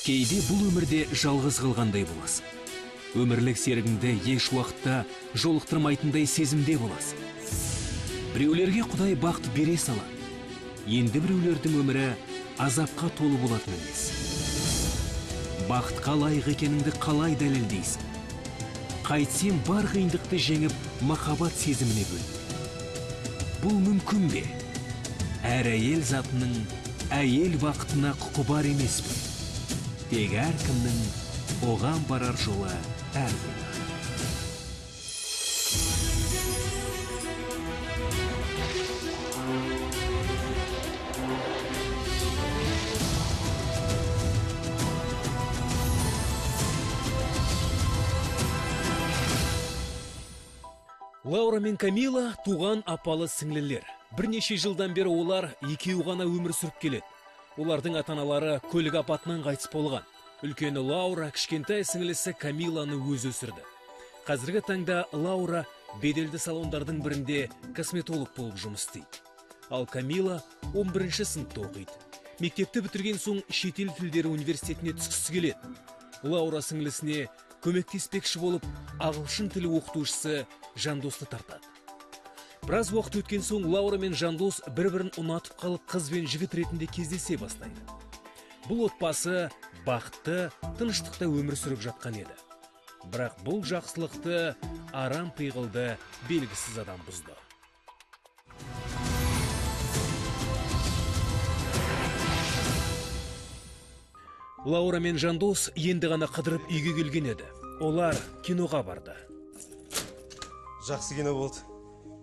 Кейде бұл өмірде жалғыз қалғандай боласың. Өмірлік серігіңді еш уақытта жолықтырмайтындай сезімде боласың. Біреулерге Құдай бақыт бере салады. Енді біреулердің өмірі азапқа толы болатын емес. Бақытқа лайық екеніңді қалай дәлелдейсің? Қайтсем бар қиындықты жеңіп, махаббат сезіміне бөл. Бұл мүмкін бе? Әр әйел затының әйел бақытына құқы бар емес пе? Тек әркімнің оған барар жолы әрқилы. Лаура мен Камила туған апалы сіңлілер. Бірнеше жылдан бері олар екеуі ғана өмір сүріп келеді. Олардың ата-аналары көлік апатынан қайтыс болған. Үлкені Лаура кішкентай сіңлісі Камиланы өзі өсірді. Қазіргі таңда Лаура беделді салондардың бірінде косметолог болып жұмыс істейді. Ал Камила 11-ші сыныпта оқиды. Мектепті бітірген соң шетел тілдері университетіне түскісі келеді. Лаура сіңлісіне көмектеспекші болып, ағылшын тілі оқытушысы Жандосты тартады. Біраз уақыт өткен соң Лаура мен Жандос бір-бірін ұнатып қалып, қыз бен жігіт ретінде кездесе бастайды. Бұл отбасы бақытты, тыныштықта өмір сүріп жатқан еді. Бірақ бұл жақсылықты арам пиғылды белгісіз адам бұзды. Лаура мен Жандос енді ғана қыдырып үйге келген еді. Олар киноға барды. Жақсы кино болды.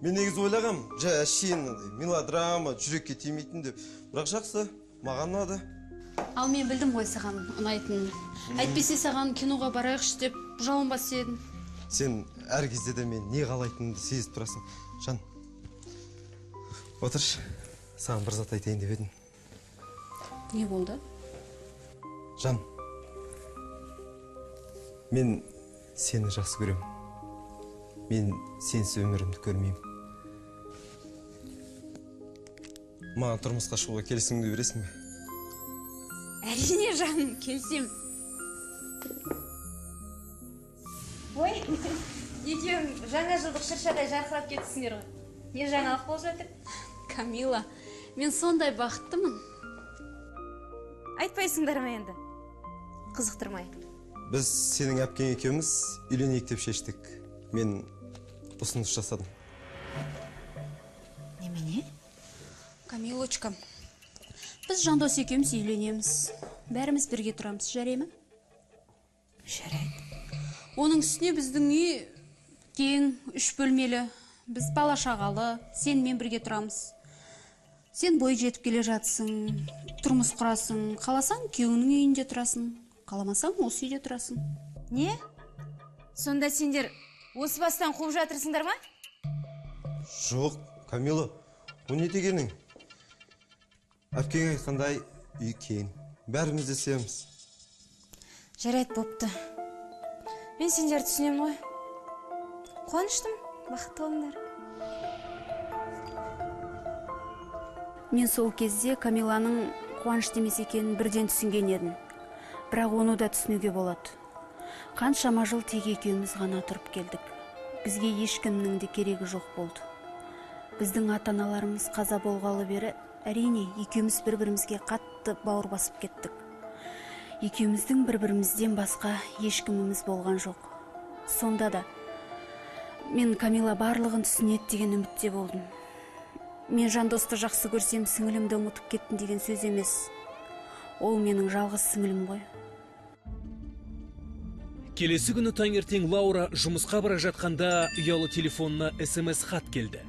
Мен негіз ойлағам, әшейін мелодрама, жүрекке тимейтін деп. Бірақ жақсы, маған ұнады. Ал мен білдім ғой саған ұнайтынын. Әйтпесе саған киноға барайықшы деп жалынбас едім. Сен әр кезде де мен не қалайтынымды сезіп тұрасың. Жан, отыршы, саған бір зат айтайын деп едім. Не болды? Жан, мен сені жақсы көрем. Мен сенсіз өмірімді көрмеймін. Маған тұрмысқа шығуға келісіміңді бересің бе? Әрине жаным, келсем. Ой, екеуің жаңа жылдық шыршадай жарқырап кетсіңдер ғой. Не жаңалық болып жатыр? Камила, мен сондай бақыттымын. Айтпайсыңдар ма енді? Қызықтырмай. Біз сенің әпкең екеуміз үйленейік деп шештік. Мен ұсыныс жасадым. Немене? Камилочка, біз Жандос екеуміз үйленеміз. Бәріміз бірге тұрамыз, жарай ма? Жарайды. Оның үстіне біздің үй кең, 3 бөлмелі. Біз бала шағалы, сенімен бірге тұрамыз. Сен бой жетіп келе жатсың, тұрмыс құрасың. Қаласаң, күйеуіңнің үйінде тұрасың. Қаламасаң, осы үйде тұрасың. Не? Сонда сендер осы бастан қуып жатырсыңдар ма? Жоқ, Камила, о не дегенің? Әпкең айтқандай үй кең. Бәріміз де сүйеміз. Жарайды бопты. Мен сендерді түсінемін ғой. Қуаныштым, бақытты болыңдар. Мен сол кезде Камиланың қуанышты емес екенін бірден түсінген едім. Бірақ оны да түсінуге болады. Қаншама жыл тек екеуміз ғана тұрып келдік. Бізге ешкімнің де керегі жоқ болды. Біздің ата-аналарымыз қаза болғалы бері, әрине, екеуміз бір-бірімізге қатты бауыр басып кеттік. Екеуміздің бір-бірімізден басқа ешкіміміз болған жоқ. Сонда да мен Камила барлығын түсінеді деген үмітте болдым. Мен Жандосты жақсы көрсем, сіңілімді ұмытып кеттім деген сөз емес. Ол менің жалғыз сіңілім ғой. Келесі күні таңертең Лаура жұмысқа бара жатқанда ұялы телефонына SMS хат келді.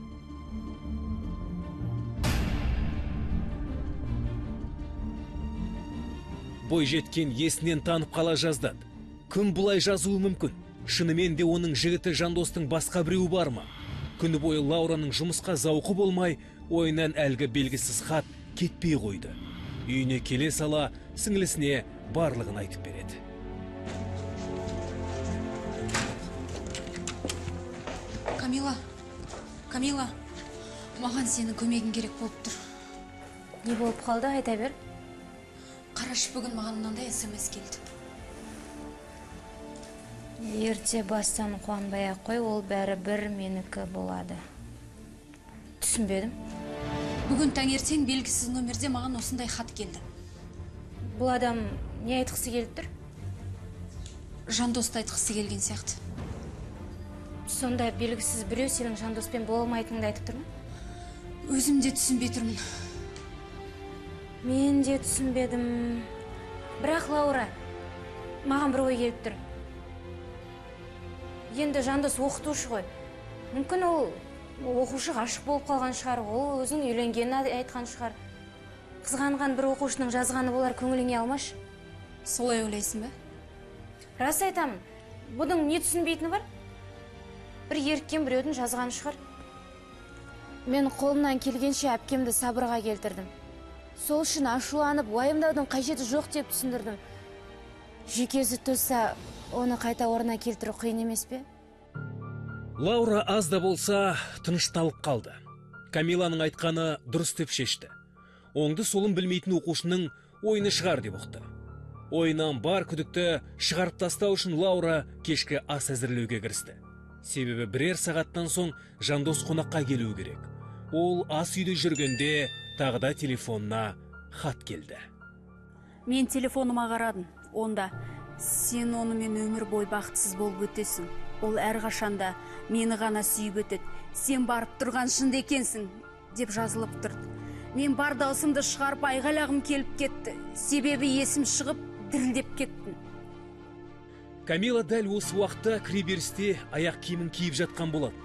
Бой жеткен есінен танып қала жаздады. Күн бұлай жазуы мүмкін. Шынымен де оның жігіті Жандостың басқа біреуі бар ма? Күні бойы Лаураның жұмысқа зауқы болмай, ойынан әлгі белгісіз хат кетпей қойды. Үйіне келе сала, сіңлісіне барлығын айтып береді. Камила, маған сенің көмегің керек болып тұр. Не болып қалды, айта бер. Қараш, бүгін маған мынандай СМС келді. Ерте бастан қуанбай ақ қой, ол бәрі бір менікі болады. Түсінбедім. Бүгін таңертең белгісіз нөмерде маған осындай хат келді. Бұл адам не айтқысы келіп тұр? Жандосты айтқысы келген сияқты. Сонда белгісіз біреу сенің жандоспен бола алмайтыныңды айтып тұр ма? Өзім де түсінбей тұрмын. Мен де түсінбедім. Бірақ, Лаура, маған бір ой келіп тұр. Енді жандос оқытушы ғой. Мүмкін ол оқушы ғашық болып қалған шығар, ол өзінің үйленгенін айтқан шығар. Қызғанған бір оқушының жазғаны болар, көңіліңе алмашы. Солай ойлайсың ба? Рас айтамын, бұның не түсінбейтіні бар? Бір еріккен біреудің жазғаны шығар. Мен қолымнан келгенше әпкемді сабырға келтірдім. Сол үшін ашуланып, уайымдаудың қажеті жоқ деп түсіндірдім. Жүйкесі тозса, оны қайта орнына келтіру қиын емес пе? Лаура аз да болса тынышталып қалды. Камиланың айтқаны дұрыс деп шешті. Оңды солын білмейтін оқушының ойыны шығар деп ұқты. Ойынан бар күдікті шығарып тастау үшін Лаура кешкі ас әзірлеуге кірісті. Себебі бірер сағаттан соң жандос қонаққа келуі керек. Ол ас үйде жүргенде тағы да телефонына хат келді. Мен телефоныма қарадым. Онда сен онымен өмір бой бақытсыз болып өтесің. Ол әрқашанда мені ғана сүйіп өтеді. Сен барып тұрған шынды екенсің деп жазылып тұрды. Мен бар даусымды шығарып айғайлағым келіп кетті. Себебі есім шығып дірілдеп кеттім. Камила дәл осы уақытта кіреберісте аяқ киімін киіп жатқан болады.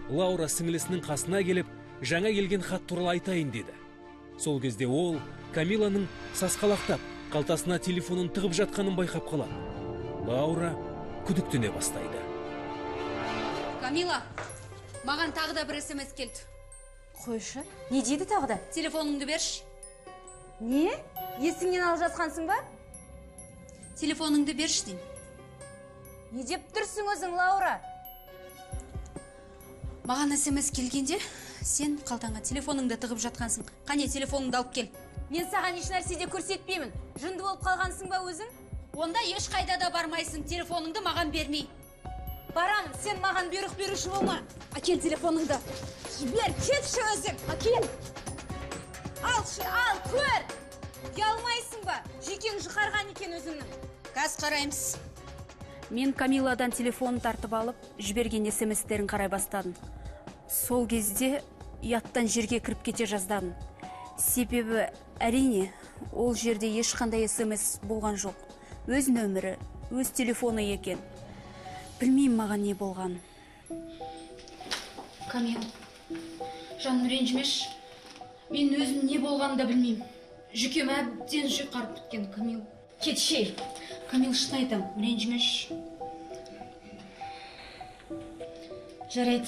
Лаура сіңілісінің қасына келіп, жаңа келген хат туралы айтайын деді. Сол кезде ол Камиланың сасқалақтап, қалтасына телефонын тығып жатқанын байқап қалады. Лаура күдіктене бастайды. Камила, маған тағы да бір СМС келді. Қойшы, не дейді тағы да? Телефоныңды берші. Не? Есіңнен алып жатқансың ба? Телефоныңды берші деймін. Не деп тұрсың өзің, Лаура? Маған СМС келгенде, сен қалтаңа телефоныңды тығып жатқансың. Қане, телефоныңды алып кел. Мен саған еш нәрседе көрсетпеймін. Жынды болып қалғансың ба өзің? Онда еш қайда да бармайсың, телефоныңды маған бермей. Барамын, сен маған бұйрық беруші болма. Әкел телефоныңды. Жібер, кетші өзің. Әкел. Алшы, ал, көр. Ұялмайсың ба? Жүйкең жұқарған екен өзіңнің. Қаз қараймыз. Мен Камиладан телефонын тартып алып, жіберген СМСтерін қарай бастадым. Сол кезде ұяттан жерге кіріп кете жаздадым. Себебі әрине, ол жерде ешқандай СМС болған жоқ. Өз нөмірі, өз телефоны екен. Білмеймін маған не болған. Камил, жаным ренжімеш. Мен өзім не болғанын да білмеймін. Жүкем әбден жұқарып біткен, Камил. Кетшей. Камил, шын айтам, ренжімеш. Жарайды.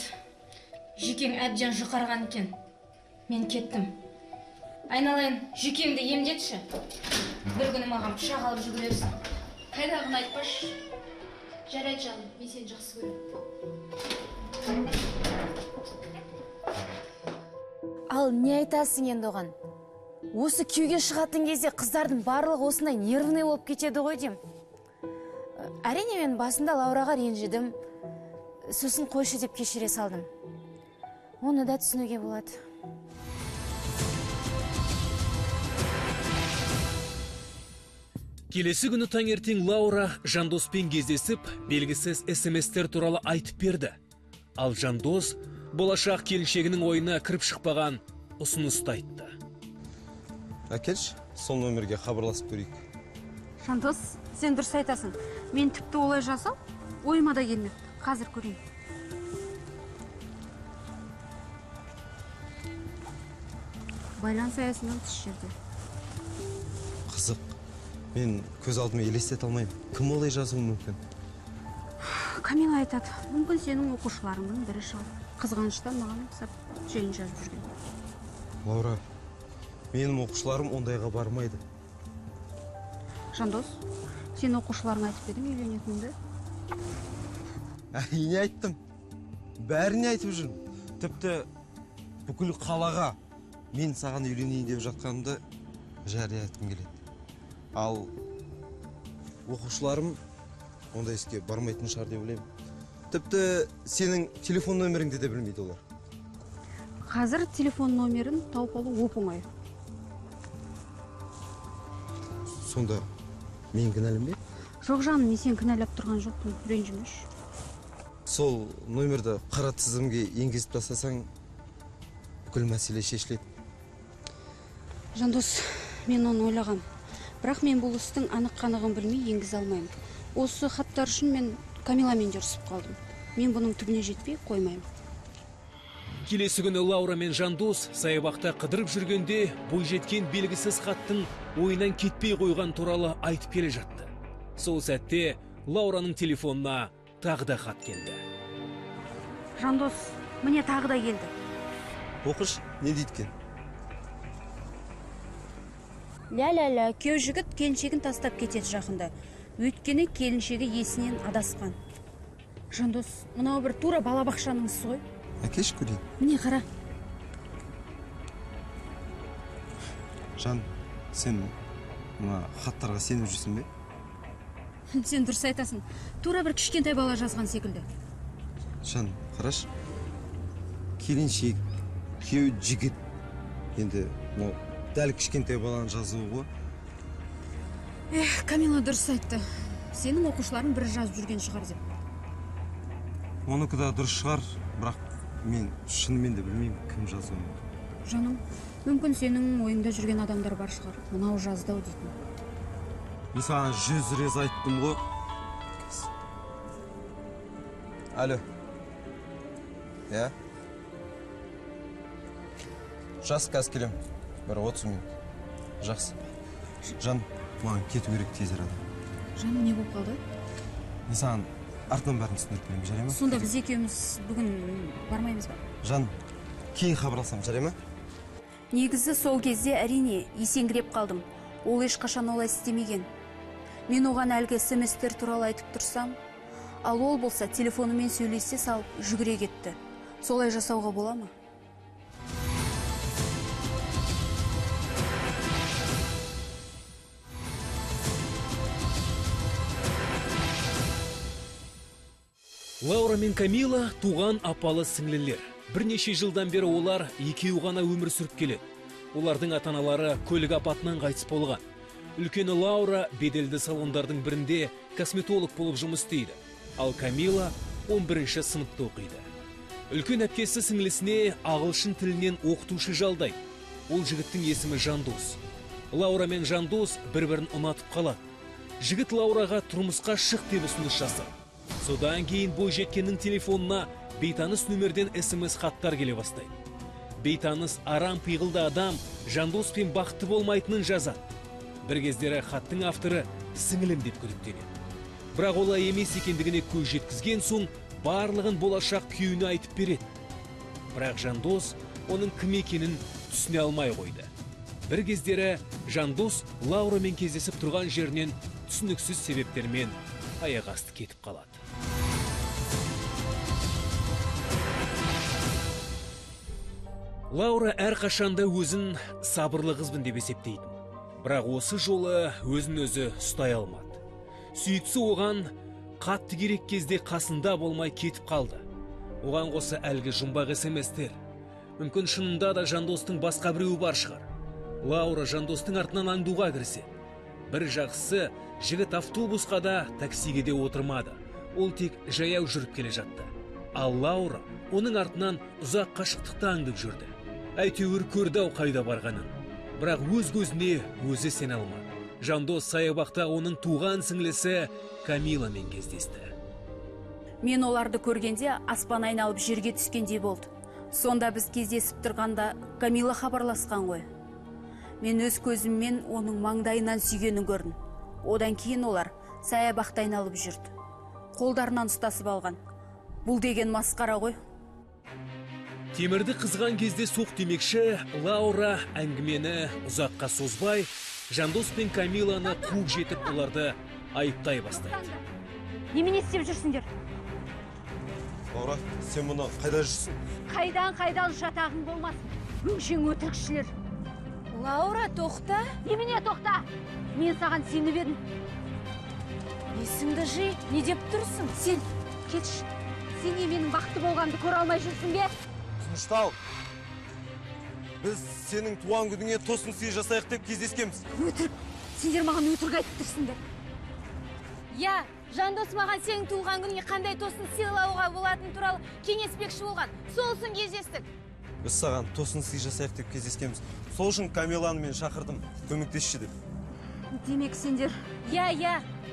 Жүкең әбден жұқарған екен. Мен кеттім. Айналайын, жүкемді емдетші. Бір күні маған пышақ алып жүгірерсің. Қайдағын айтпаш. Жарайды жаным, мен сені жақсы көремін. Ал не айтасың енді оған? Осы күйеуге шығатын кезде қыздардың барлығы осындай нервный болып кетеді ғой дем. Әрине мен басында Лаураға ренжідім. Сосын қойшы деп кешіре салдым. Оны да түсінуге болады. Келесі күні таңертең Лаура жандоспен кездесіп, белгісіз СМСтер туралы айтып берді. Ал жандос болашақ келіншегінің ойына кіріп шықпаған ұсынысты айтты. Әкелші, сол нөмерге хабарласып көрейік. Жандос, сен дұрыс айтасың. Мен тіпті олай жасау, ойыма да келмепті. Қазір көрейін. Байланыс аясынан тыс жерде. Қызық, мен көз алдыма елестете алмаймын. Кім олай жазуы мүмкін? Камила айтады, мүмкін сенің оқушыларыңның бірі шығар. Қызғаныштан маған ұқсап жайын жазып жүрген. Лаура, менің оқушыларым ондайға бармайды. Жандос, сен оқушыларың айтып едің үйленетініңді? Әрине айттым. Бәріне айтып жүрмін. Тіпті бүкіл қалаға мен саған үйленейін деп жатқанымды жария еткім келеді. Ал оқушыларым ондай іске бармайтын шығар деп ойлаймын. Тіпті сенің телефон нөміріңді де білмейді олар. Қазір телефон номерін тауып алу оп-оңай. Сонда мен кінәлім бе? Жоқ жаным, мен сен кінәлап тұрған жоқпын, ренжімеш. Сол нөмірді қара тізімге енгізіп тастасаң, бүкіл мәселе шешіледі. Жандос, мен оны ойлағам. Бірақ мен бұл істің анық-қанығын білмей енгізе алмаймын. Осы хаттар үшін мен Камиламен жүрісіп қалдым. Мен бұның түбіне жетпей қоймаймын. Келесі күні Лаура мен Жандос саябақта қыдырып жүргенде бойжеткен белгісіз хаттың ойынан кетпей қойған туралы айтып келе жатты. Сол сәтте Лаураның телефонына тағы да хат келді. Жандос, міне тағы да келді. Оқыш, не дейді екен? Ля-ля-ля, күйеу жігіт келіншегін тастап кетеді жақында. Өйткені келіншегі есінен адасқан. Жандос, мынау бір тура балабақшаның ісі ғой. Әкеш көрейін. Міне қара. Жан, сен мына хаттарға сеніп жүрсің бе? Сен дұрыс айтасың. Тура бір кішкентай бала жазған секілді. Жан, қараш. Келіншек, күйеу жігіт. Енді дәл кішкентай баланы жазуы ғой. Камила дұрыс айтты. Сенің оқушыларың бір жазып жүрген шығар деп. Оныкі да дұрыс шығар, бірақ мен шынымен де білмеймін кім жазуын. Жаным, мүмкін сенің ойыңда жүрген адамдар бар шығар. Мынау жазды ау дейтін. Мен саған 100 рет айттым ғой. Алло. Я? Жас қазір келем. Бір 30 минут. Жақсы. Жан, маған кету керек тез арада. Жаным, не болып қалды? Мен саған артынан бәрін түсіндіріп беремін, жарай ма? Сонда біз екеуміз бүгін бармаймыз ба? Жан, кейін хабарласам, жарай ма? Негізі сол кезде әрине есеңгіреп қалдым. Ол ешқашан олай істемеген. Мен оған әлгі смс-тер туралы айтып тұрсам, ал ол болса телефонымен сөйлесе салып жүгіре кетті. Солай жасауға бола ма? Лаура мен Камила туған апалы сіңлілер. Бірнеше жылдан бері олар екеуі ғана өмір сүріп келеді. Олардың ата-аналары көлік апатынан қайтыс болған. Үлкені Лаура беделді салондардың бірінде косметолог болып жұмыс істейді. Ал Камила 11-ші сыныпта оқиды. Үлкен әпкесі сіңлісіне ағылшын тілінен оқытушы жалдайды. Ол жігіттің есімі Жандос. Лаура мен Жандос бір-бірін ұнатып қалады. Жігіт Лаураға тұрмысқа шық деп ұсыныс жасайды. Содан кейін бойжеткеннің телефонына бейтаныс нөмірден SMS хаттар келе бастайды. Бейтаныс арам пиғылды адам Жандоспен бақытты болмайтынын жазады. Бір кездері хаттың авторы сіңілім деп күдіктенеді. Бірақ олай емес екендігіне көз жеткізген соң барлығын болашақ күйеуіне айтып береді. Бірақ Жандос оның кім екенін түсіне алмай қойды. Бір кездері Жандос Лаурамен кездесіп тұрған жерінен түсініксіз себептермен аяқ асты кетіп қалады. Лаура әрқашанда өзін сабырлы қызбын деп есептейтін. Бірақ осы жолы өзін өзі ұстай алмады. Сүйіктісі оған қатты керек кезде қасында болмай кетіп қалды. Оған қоса әлгі жұмбақ SMS-тер. Мүмкін шынында да Жандостың басқа біреуі бар шығар. Лаура Жандостың артынан аңдуға кіріседі. Бір жақсы, жігіт автобусқа да, таксиге де отырмады. Ол тек жаяу жүріп келе жатты. Ал Лаура оның артынан ұзақ қашықтықта аңдып жүрді. Әйтеуір көрді ау қайда барғанын. Бірақ өз көзіне өзі сене алмады. Жандос саябақта оның туған сіңлісі Камиламен кездесті. Мен оларды көргенде аспан айналып жерге түскендей болды. Сонда біз кездесіп тұрғанда Камила хабарласқан ғой. Мен өз көзіммен оның маңдайынан сүйгенін көрдім. Одан кейін олар саябақта айналып жүрді. Қолдарынан ұстасып алған. Бұл деген масқара ғой. Темірді қызған кезде соқ демекші, Лаура әңгімені ұзаққа созбай, Жандос пен Камиланы қуып жетіп оларды айыптай бастайды. Немене істеп жүрсіңдер? Лаура, сен мұны қайда жүрсің? Қайдан жатағың болмасын. Өңшең өтірікшілер. Лаура, тоқта. Немене тоқта? Мен саған сеніп едім. Есіңді жи, не деп тұрсың? Сен, кетші. Сен не менің бақытты болғанымды көре алмай жүрсің бе? Тыныштал. Біз сенің туған күніңе тосын сый жасайық деп кездескенбіз. Өтірік. Сендер маған өтірік айтып тұрсыңдар. Я, Жандос маған сенің туылған күніңе қандай тосын сыйлауға болатыны туралы кеңеспекші болған. Сол үшін кездестік. Біз саған тосын сый жасайық деп кездескенбіз. Сол үшін Камиланы мен шақырдым, көмектесші деп. Демек сендер... Я,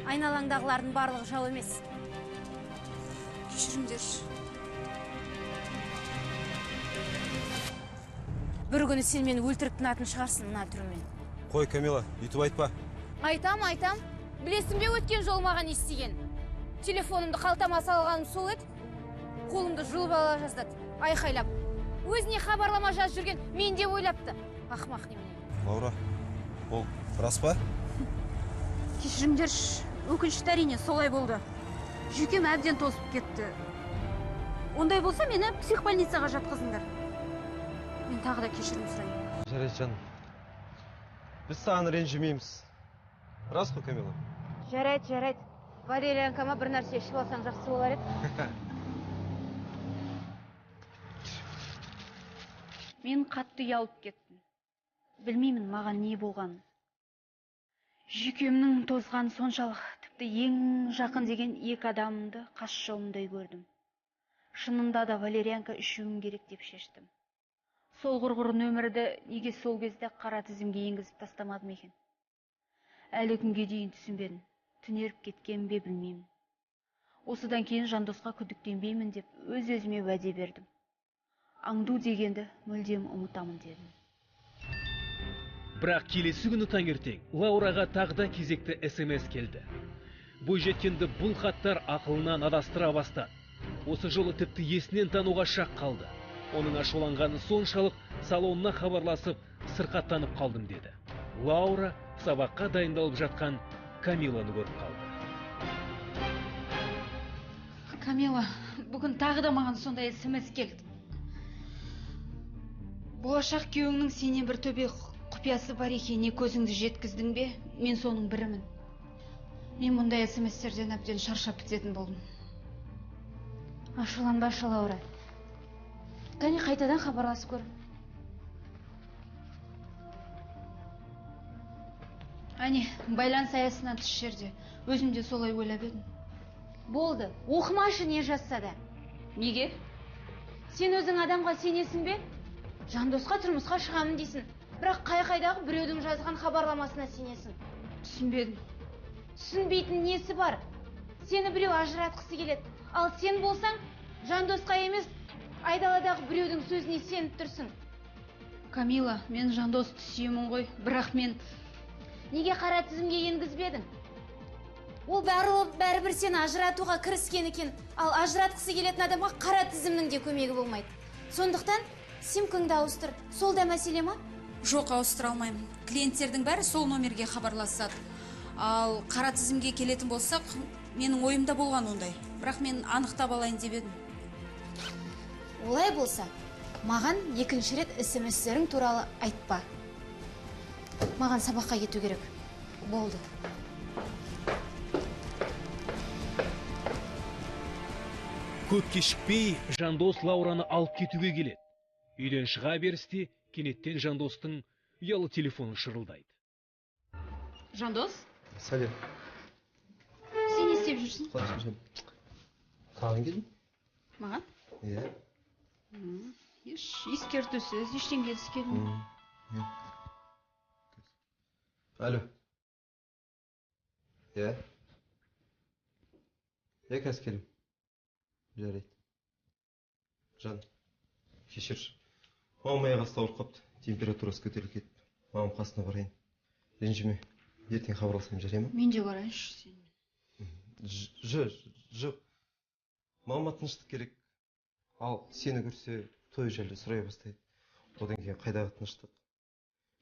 айналаңдағылардың барлығы жау емес. Кешіріңдерші. Бір күні сен мені өлтіріп тынатын шығарсың мына түрімен. Қой, Камила, үйтіп айтпа. Айтам. Білесің бе өткен жол маған естіген. Телефонымды қалтама салғаным сол еді. Қолымды жұлып ала жаздады, айқайлап. Өзіне хабарлама жазып жүрген мен деп ойлапты. Ақымақ немене. Лаура, ол рас па? Кешіріңдерші. Өкінішті әрине солай болды. Жүйкем әбден тозып кетті. Ондай болса мені психбольницаға жатқызыңдар. Мен тағы да кешірім сұраймын. Жарайды, жаным. Біз саған ренжімейміз. Рас қой, Камила? Жарайды. Валериянкама бір нәрсе ішіп алсаң жақсы болар еді. Мен қатты ұялып кеттім. Білмеймін маған не болған. Жүйкемнің тозған соншалық, тіпті ең жақын деген екі адамымды қас жауымдай көрдім. Шынында да Валериянка ішуім керек деп шештім. Сол құрғыр нөмірді неге сол кезде қара тізімге енгізіп тастамадым екен. Әлі күнге дейін түсінбедім. Түнеріп кеткен бе білмеймін. Осыдан кейін Жандосқа күдіктенбеймін деп өз-өзіме уәде бердім. Аңду дегенді мүлдем ұмытамын дедім. Бірақ келесі күні таңертең Лаураға тағы да кезекті СМС келді. Бойжеткенді бұл хаттар ақылынан адастыра бастады. Осы жолы тіпті есінен тануға шақ қалды. Оның ашуланғаны соншалық салонына хабарласып, сырқаттанып қалдым деді. Лаура сабаққа дайындалып жатқан Камиланы көріп қалды. Камила, бүгін тағы да маған сондай СМС келді. Болашақ күйеуіңнің сенен бір төбе құпиясы бар екеніне көзіңді жеткіздің бе? Мен соның бірімін. Мен мұндай СМСтерден әбден шаршап бітетін болдым. Ашуланбашы, Лаура. Кәне қайтадан хабарласып көр. Әне, байланыс аясынан тыс жерде. Өзім де солай ойлап едім. Болды, оқымашы не жазса да. Неге? Сен өзің адамға сенесің бе? Жандосқа тұрмысқа шығамын дейсің. Бірақ қай-қайдағы біреудің жазған хабарламасына сенесің. Түсінбедім. Түсінбейтін несі бар? Сені біреу ажыратқысы келеді. Ал сен болсаң, Жандосқа емес, айдаладағы біреудің сөзіне сеніп тұрсың. Камила, мен Жандосты сүйемін ғой, бірақ мен... Неге қара тізімге енгізбедің? Ол бәрібір сені ажыратуға кіріскен екен. Ал ажыратқысы келетін адамға қара тізімнің де көмегі болмайды. Сондықтан симкаңды ауыстыр. Сол да мәселе ма? Жоқ, ауыстыра алмаймын. Клиенттердің бәрі сол номерге хабарласады. Ал қара тізімге келетін болсақ, менің ойымда болған ондай. Бірақ мен анықтап алайын деп едім. Олай болса, маған екінші рет СМС-терің туралы айтпа. Маған сабаққа кету керек. Болды. Көп кешікпей Жандос Лаураны алып кетуге келеді. Үйден шыға берісте кенеттен Жандостың ұялы телефоны шырылдайды. Жандос, Сәлем. сен не істеп жүрсің? Қалайсың? Саған келдім? Маған? Иә. Ескертусіз, ештеңкесіз келдім. Алло. Иә. Қазір келем. Жарайды. Жан, кешірші. Мамам аяқ асты ауырып қапты. Температурасы көтеріліп кетті. Мамам қасына барайын. Ренжіме. Ертең хабарласайын, жарай ма? Мен де барайыншы сен. Жоқ. Мама тыныштық керек. Ал сені көрсе, той жайлы сұрай бастайды. Одан кейін қайдағы тыныштық?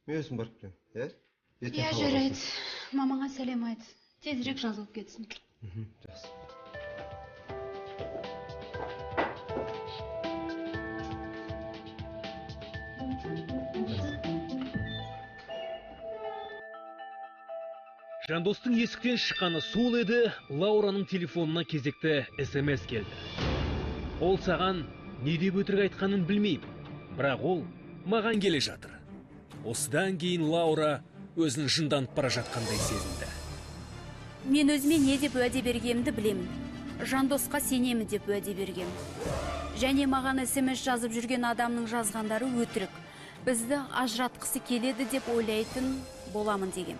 Мен өзім барып келем, иә? Иә, жарайды. Мамаңа сәлем айт. Тезірек жазылып кетсін. Жақсы. Жандостың есіктен шыққаны сол еді, Лаураның телефонына кезекті СМС келді. Ол саған не деп өтірік айтқанын білмеймін, бірақ ол маған келе жатыр. Осыдан кейін Лаура өзін жынданып бара жатқандай сезінді. Мен өзіме не деп уәде бергенімді білемін. Жандосқа сенемін деп уәде бергем. Және маған СМС жазып жүрген адамның жазғандары өтірік. Бізді ажыратқысы келеді деп ойлайтын боламын деген.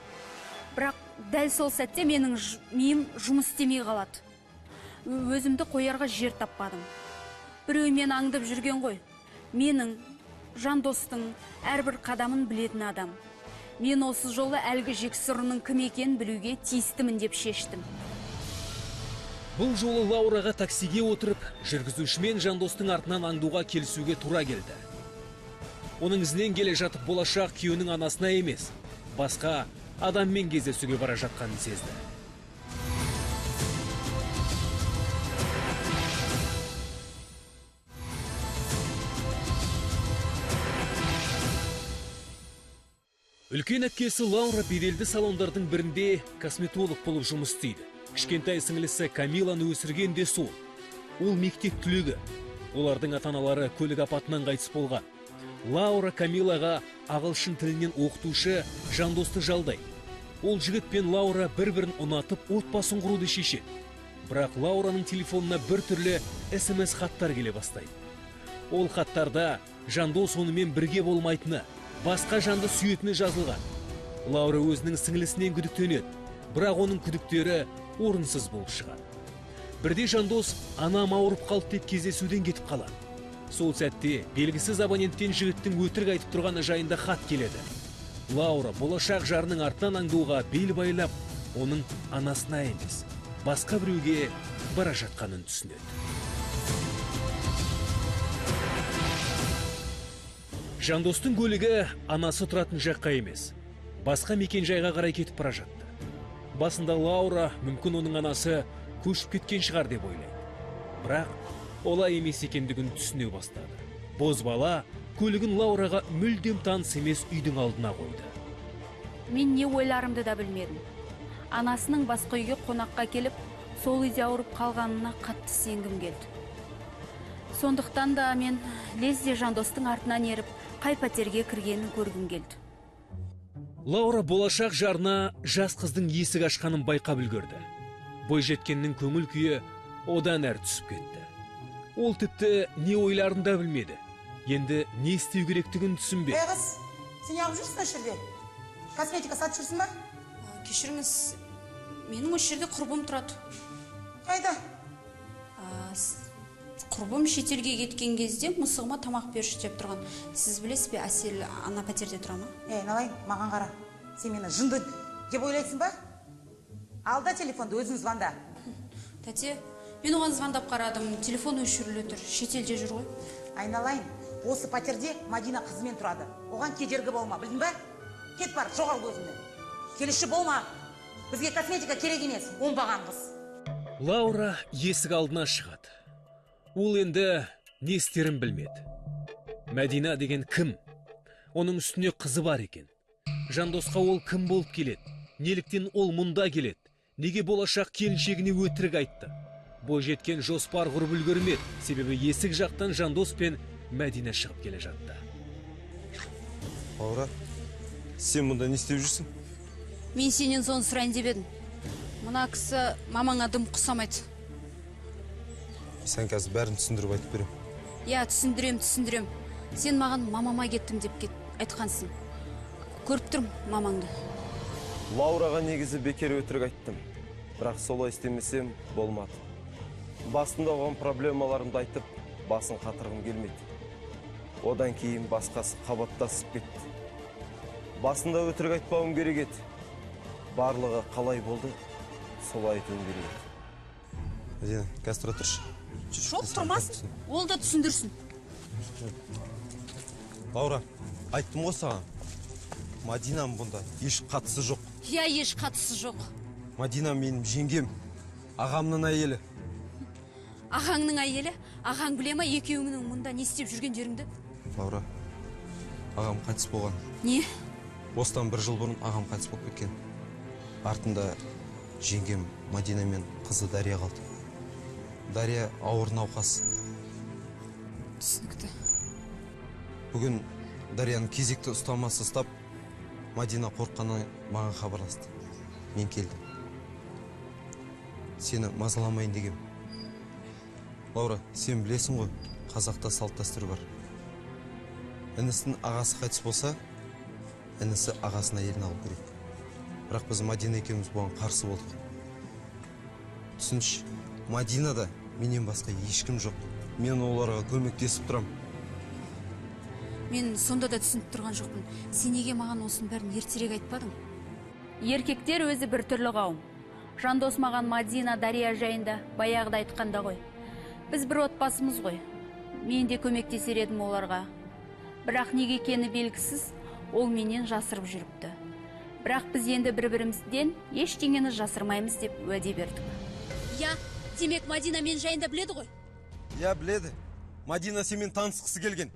Бірақ дәл сол сәтте менің миым жұмыс істемей қалады. Өзімді қоярға жер таппадым. Біреу мен аңдып жүрген ғой. Менің Жандостың әрбір қадамын білетін адам. Мен осы жолы әлгі жексұрының кім екенін білуге тиістімін деп шештім. Бұл жолы Лаураға таксиге отырып, жүргізушімен Жандостың артынан аңдуға келісуге тура келді. Оның ізінен келе жатып болашақ күйеуінің анасына емес, басқа адаммен кездесуге бара жатқанын сезді. Үлкен әпкесі Лаура беделді салондардың бірінде косметолог болып жұмыс істейді. Кішкентай сіңлісі Камиланы өсірген де сол. Ол мектеп түлегі. Олардың ата-аналары көлік апатынан қайтыс болған. Лаура Камилаға ағылшын тілінен оқытушы Жандосты жалдайды. Ол жігіт пен Лаура бір-бірін ұнатып отбасын құруды шешеді. Бірақ Лаураның телефонына бір түрлі СМС хаттар келе бастайды. Ол хаттарда Жандос онымен бірге болмайтыны, басқа жанды сүйетіні жазылған. Лаура өзінің сіңлісінен күдіктенеді, бірақ оның күдіктері орынсыз болып шығады. Бірде Жандос анам ауырып қалды деп кездесуден кетіп қалады. Сол сәтте белгісіз абоненттен жігіттің өтірік айтып тұрғаны жайында хат келеді. Лаура болашақ жарының артынан аңдуға бел байлап, оның анасына емес, басқа біреуге бара жатқанын түсінеді. Жандостың көлігі анасы тұратын жаққа емес, басқа мекен жайға қарай кетіп бара жатты. Басында Лаура мүмкін оның анасы көшіп кеткен шығар деп ойлайды. Бірақ олай емес екендігін түсіне бастады. Бозбала көлігін Лаураға мүлдем таныс емес үйдің алдына қойды. Мен не ойларымды да білмедім. Анасының басқа үйге қонаққа келіп, сол үйде ауырып қалғанына қатты сенгім келді. Сондықтан да мен лезде Жандостың артынан еріп, қай пәтерге кіргенін көргім келді. Лаура болашақ жарына жас қыздың есік ашқанын байқап үлгерді. Бойжеткеннің көңіл күйі одан әрі түсіп кетті. Ол тіпті не ойларын да білмеді. Енді не істеу керектігін түсінбеді. Қыз, сен ағып жүрсің осы жерде? Косметика сатып жүрсің ба? Кешіріңіз, менің осы жерде құрбым тұрады. Қайда? Құрбым шетелге кеткен кезде мысығыма тамақ берші деп тұрған. Сіз білесіз бе, Әсел ана пәтерде тұра ма? Налайын, маған қара. Сен мені жынды деп ойлайсың ба? Алда телефонды, өзің звонда. Тәте, мен оған звондап қарадым, телефон өшірілі тұр, шетелде жүр ғой. Айналайын, осы пәтерде Мадина қызымен тұрады. Оған кедергі болма, білдің ба? Кет бар, жоғал көзімнен. Келіші болма. Бізге косметика керек емес, оңбаған қыз. Лаура есік алдына шығады. Ол енді не істерін білмеді. Мәдина деген кім? Оның үстіне қызы бар екен. Жандосқа ол кім болып келеді? Неліктен ол мұнда келеді? Неге болашақ келіншегіне өтірік айтты? Бойжеткен жоспар құрып үлгермеді, себебі есік жақтан Жандос пен Мәдина шығып келе жатты. Лаура, сен мұнда не істеп жүрсің? Мен сенен соны сұрайын деп едім. Мына кісі мамаңа дым құсамайды. Сен қазір бәрін түсіндіріп айтып берем. Я, түсіндірем. Сен маған мамама кеттім деп айтқансың. Көріп тұрмын мамаңды. Лаураға негізі бекер өтірік айттым. Бірақ солай істемесем болмады. Басында оған проблемаларымды айтып, басын қатырғым келмеді. Одан кейін басқасы қабаттасып кетті. Басында өтірік айтпауым керек еді. Барлығы қалай болды, солай айтуым керек еді. Мәдина, қазір тұра тұршы. Жоқ, тұрмасын. Ол да түсіндірсін. Лаура, айттым ғой саған. Мадинам бұнда еш қатысы жоқ. Я, еш қатысы жоқ. Мадина менің жеңгем, ағамның әйелі. Ағаңның әйелі? Ағаң біле ма екеуіңнің мұнда не істеп жүрген жеріңді? Лаура, ағам қайтыс болған. Не? Осыдан 1 жыл бұрын ағам қайтыс болып кеткен. артында жеңгем Мадина мен қызы Дария қалды. Дария ауыр науқас. Түсінікті. Бүгін Дарияны кезекті ұстамасы ұстап, Мадина қорыққаннан маған хабарласты. Мен келдім. Сені мазаламайын дегем. Лаура, сен білесің ғой, қазақта салт дәстүр бар. Інісінің ағасы қайтыс болса, інісі ағасына елін алу керек. Бірақ біз Мадина екеуміз бұған қарсы болдық. Түсінші, Мадинада менен басқа ешкім жоқ. Мен оларға көмектесіп тұрам. Мен сонда да түсініп тұрған жоқпын. Сен неге маған осының бәрін ертерек айтпадың? Еркектер өзі бір түрлі қауым. Жандос маған Мадина, Дария жайында баяғыда айтқанда ғой. Біз бір отбасымыз ғой. Мен де көмектесер едім оларға. Бірақ неге екені белгісіз, ол менен жасырып жүріпті. Бірақ біз енді бір-бірімізден ештеңені жасырмаймыз деп уәде бердік. Я, демек Мадина мен жайында біледі ғой? Я, біледі. Мадина сенімен танысқысы келген.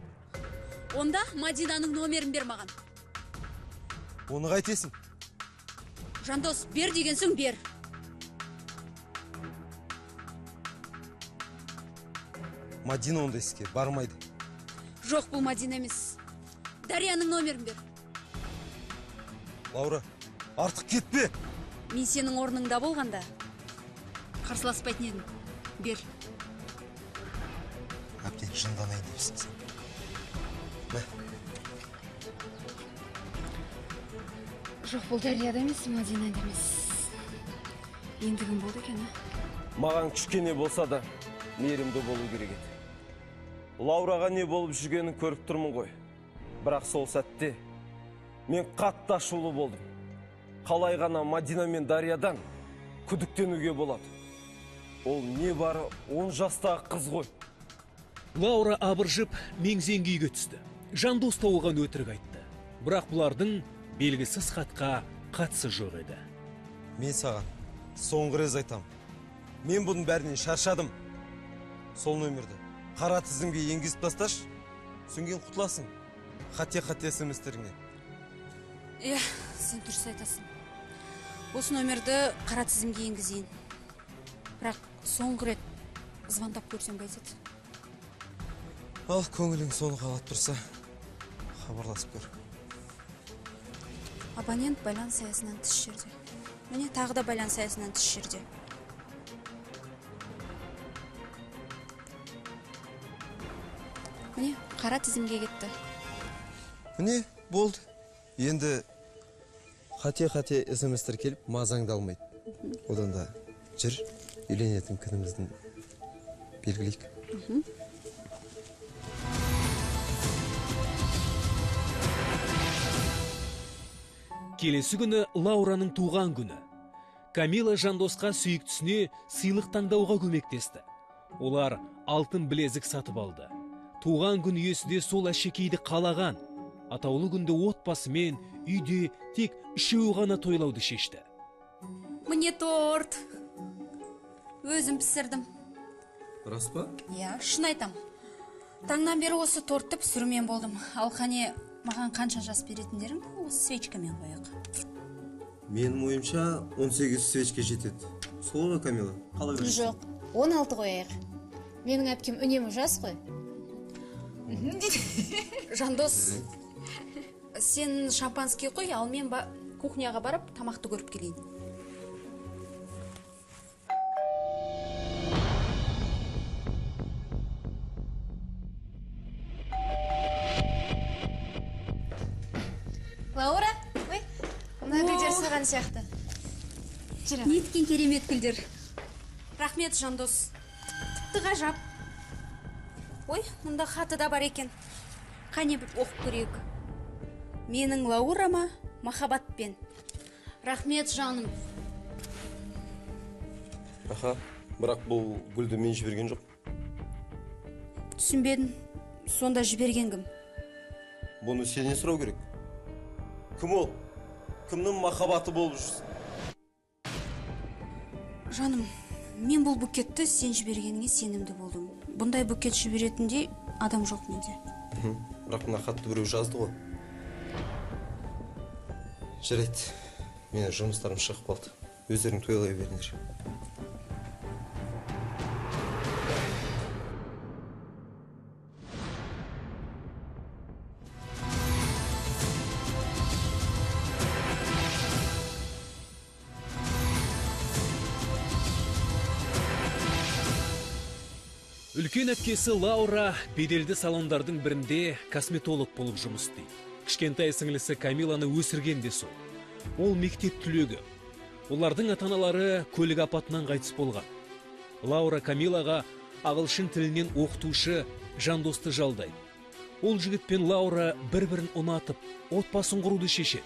Онда Мадинаның номерін бер маған. Оны қайтесің? Жандос, бер деген соң бер. Мадина ондай іске бармайды. Жоқ, бұл Мадина емес. Дарияның номерін бер. Лаура, артық кетпе. Мен сенің орныңда болғанда қарсыласпайтын едім. Бер. Әбден жынданайын дейсің сен. Мә. Жоқ, бұл Дарияда емес, Мадинада емес. Енді кім болды екен, Маған кішкене болса да мейірімді болу керек еді. Лаураға не болып жүргенін көріп тұрмын ғой. Бірақ сол сәтте мен қатты ашулы болдым. Қалай ғана Мадина мен Дариядан күдіктенуге болады. Ол не бары 10 жастағы қыз ғой. Лаура абыржып меңзеңге үйге түсті. Жандос та оған өтірік айтты. Бірақ бұлардың белгісіз хатқа қатысы жоқ еді. Мен саған соңғы рет айтам. Мен бұның бәрінен шаршадым. Сол нөмірді қара тізімге енгізіп тасташ, сөнген құтыласың. Қате смс-теріңе. Сен дұрыс айтасың. Осы нөмірді қара тізімге енгізейін. Бірақ соңғы рет звондап көрсем қайтеді. Ал көңілің соны қалап тұрса, хабарласып көр. Абонент байланыс аясынан тыс жерде. Міне тағы да байланыс аясынан тыс жерде. Міне қара тізімге кетті. Міне болды. Енді қате смс-тер келіп мазаңды алмайды. Одан да жүр, үйленетін күніміздің белгілейік. Келесі күні Лаураның туған күні. Камила Жандосқа сүйіктісіне сыйлық таңдауға көмектесті. Олар алтын білезік сатып алды. Туған күн иесі де сол әшекейді қалаған. Атаулы күнді отбасымен үйде тек үшеуі ғана тойлауды шешті. Міне торт. Өзім пісірдім. Рас па? Шын айтам. Таңнан бері осы тортты пісірумен болдым. Ал қане маған қанша жас беретіндерің осы свечкамен қояқ. Менің ойымша 18 свечке жетеді. Сол ғой, Камила? Қалай көресің? Жоқ, 16 қояйық. Менің әпкем үнемі жас қой. Жандос, сен шампанский қой, ал мен кухняға барып тамақты көріп келейін. Лаура, мына гүлдер саған сияқты. Неткен керемет гүлдер. Рахмет, Жандос. Тіпті ғажап. Ой, мұнда хаты да бар екен. Қане бір оқып көрейік. Менің Лаурама махаббатпен. Рахмет, жаным. Аха, бірақ бұл гүлді мен жіберген жоқ. Түсінбедім. Сонда жіберген кім? Бұны сенен сұрау керек. Кім ол? Кімнің махаббаты болып жүрсің? Жаным, мен бұл букетті сен жібергеніңе сенімді болдым. Бұндай букет жіберетіндей адам жоқ менде. Бірақ мына хатты біреу жазды ғой. Жарайды. Менің жұмыстарым шығып қалды. Өздерің тойлай беріңдер. Үлкен әпкесі Лаура беделді салондардың бірінде косметолог болып жұмыс істейді. Кішкентай сіңлісі Камиланы өсірген де сол. Ол мектеп түлегі. Олардың ата-аналары көлік апатынан қайтыс болған. Лаура Камилаға ағылшын тілінен оқытушы Жандосты жалдайды. Ол жігіт пен Лаура бір-бірін ұнатып, отбасын құруды шешеді.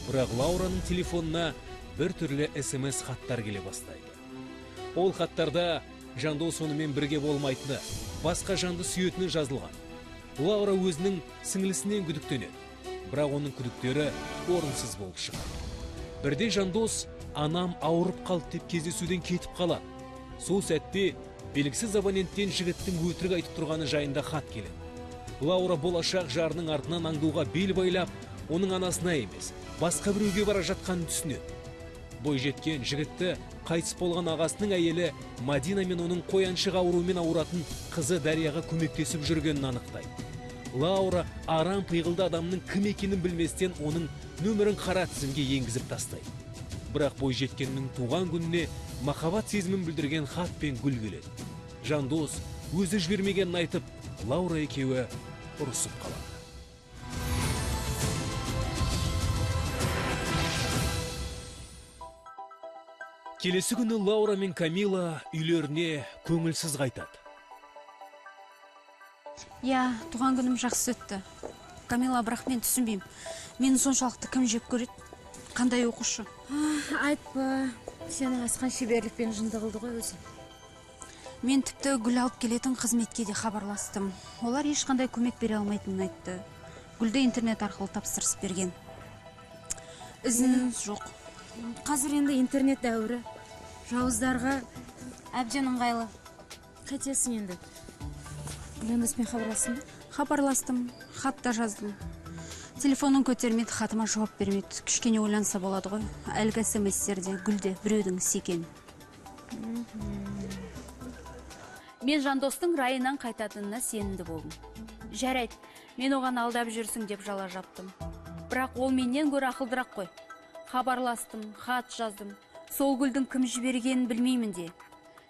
Бірақ Лаураның телефонына бір түрлі SMS хаттар келе бастайды. Ол хаттарда Жандос онымен бірге болмайтыны, басқа жанды сүйетіні жазылған. Лаура өзінің сіңлісінен күдіктенеді. Бірақ оның күдіктері орынсыз болып шығады. Бірде Жандос анам ауырып қалды деп кездесуден кетіп қалады. Сол сәтте белгісіз абоненттен жігіттің өтірік айтып тұрғаны жайында хат келеді. Лаура болашақ жарының артынан аңдуға бел байлап, оның анасына емес, басқа біреуге бара жатқанын түсінеді. Бойжеткен жігітті қайтыс болған ағасының әйелі Мадина мен оның қояншық ауруымен ауыратын қызы Дарияға көмектесіп жүргенін анықтайды. Лаура арам пиғылды адамның кім екенін білместен оның нөмірін қара тізімге енгізіп тастайды. Бірақ бойжеткеннің туған күніне махаббат сезімін білдірген хат пен гүл келеді. Жандос өзі жібермегенін айтып, Лаура екеуі ұрысып қалады. Келесі күні Лаура мен Камила үйлеріне көңілсіз қайтады. Я, туған күнім жақсы өтті. Камила, бірақ мен түсінбеймін. Мені соншалықты кім жеп көреді? Қандай оқушы? Айтпа, сені асқан шеберлікпен жынды қылды ғой өзі. Мен тіпті гүл алып келетін қызметке де хабарластым. Олар ешқандай көмек бере алмайтынын айтты. Гүлді интернет арқылы тапсырыс берген. Ізіңіз жоқ. Қазір енді интернет дәуірі. Жауыздарға әбден ыңғайлы. Қайтесің енді? Жандоспен хабарластың ба? Хабарластым, хат та жаздым. Телефонын көтермейді, хатыма жауап бермейді. Кішкене ойланса болады ғой. Әлгі SMS-терде гүлде біреудің ісі екен. Мен Жандостың райынан қайтатынына сенімді болдым. Жарайды, мен оған алдап жүрсің деп жала жаптым. Бірақ ол менен гөрі ақылдырақ қой. Хабарластым, хат жаздым. Сол гүлдің кім жібергенін білмеймін де,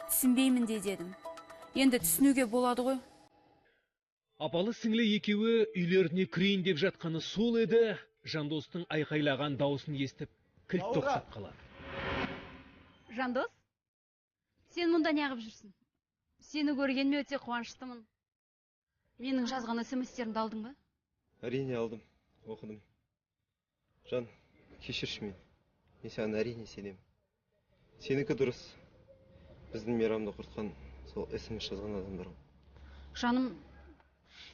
түсінбеймін де дедім. Енді түсінуге болады ғой. Апалы сіңлі екеуі үйлеріне кірейін деп жатқаны сол еді, Жандостың айқайлаған дауысын естіп, кілт тоқтап қалады. Жандос, сен мұнда неғып жүрсің? Сені көргеніме өте қуаныштымын. Менің жазған SMS-терімді алдың ба? Әрине алдым, оқыдым. Жан, кешірші мен. Мен саған әрине сенемін. Сенікі дұрыс. Біздің мейрамды құртқан сол SMS жазған адамдар. Жаным,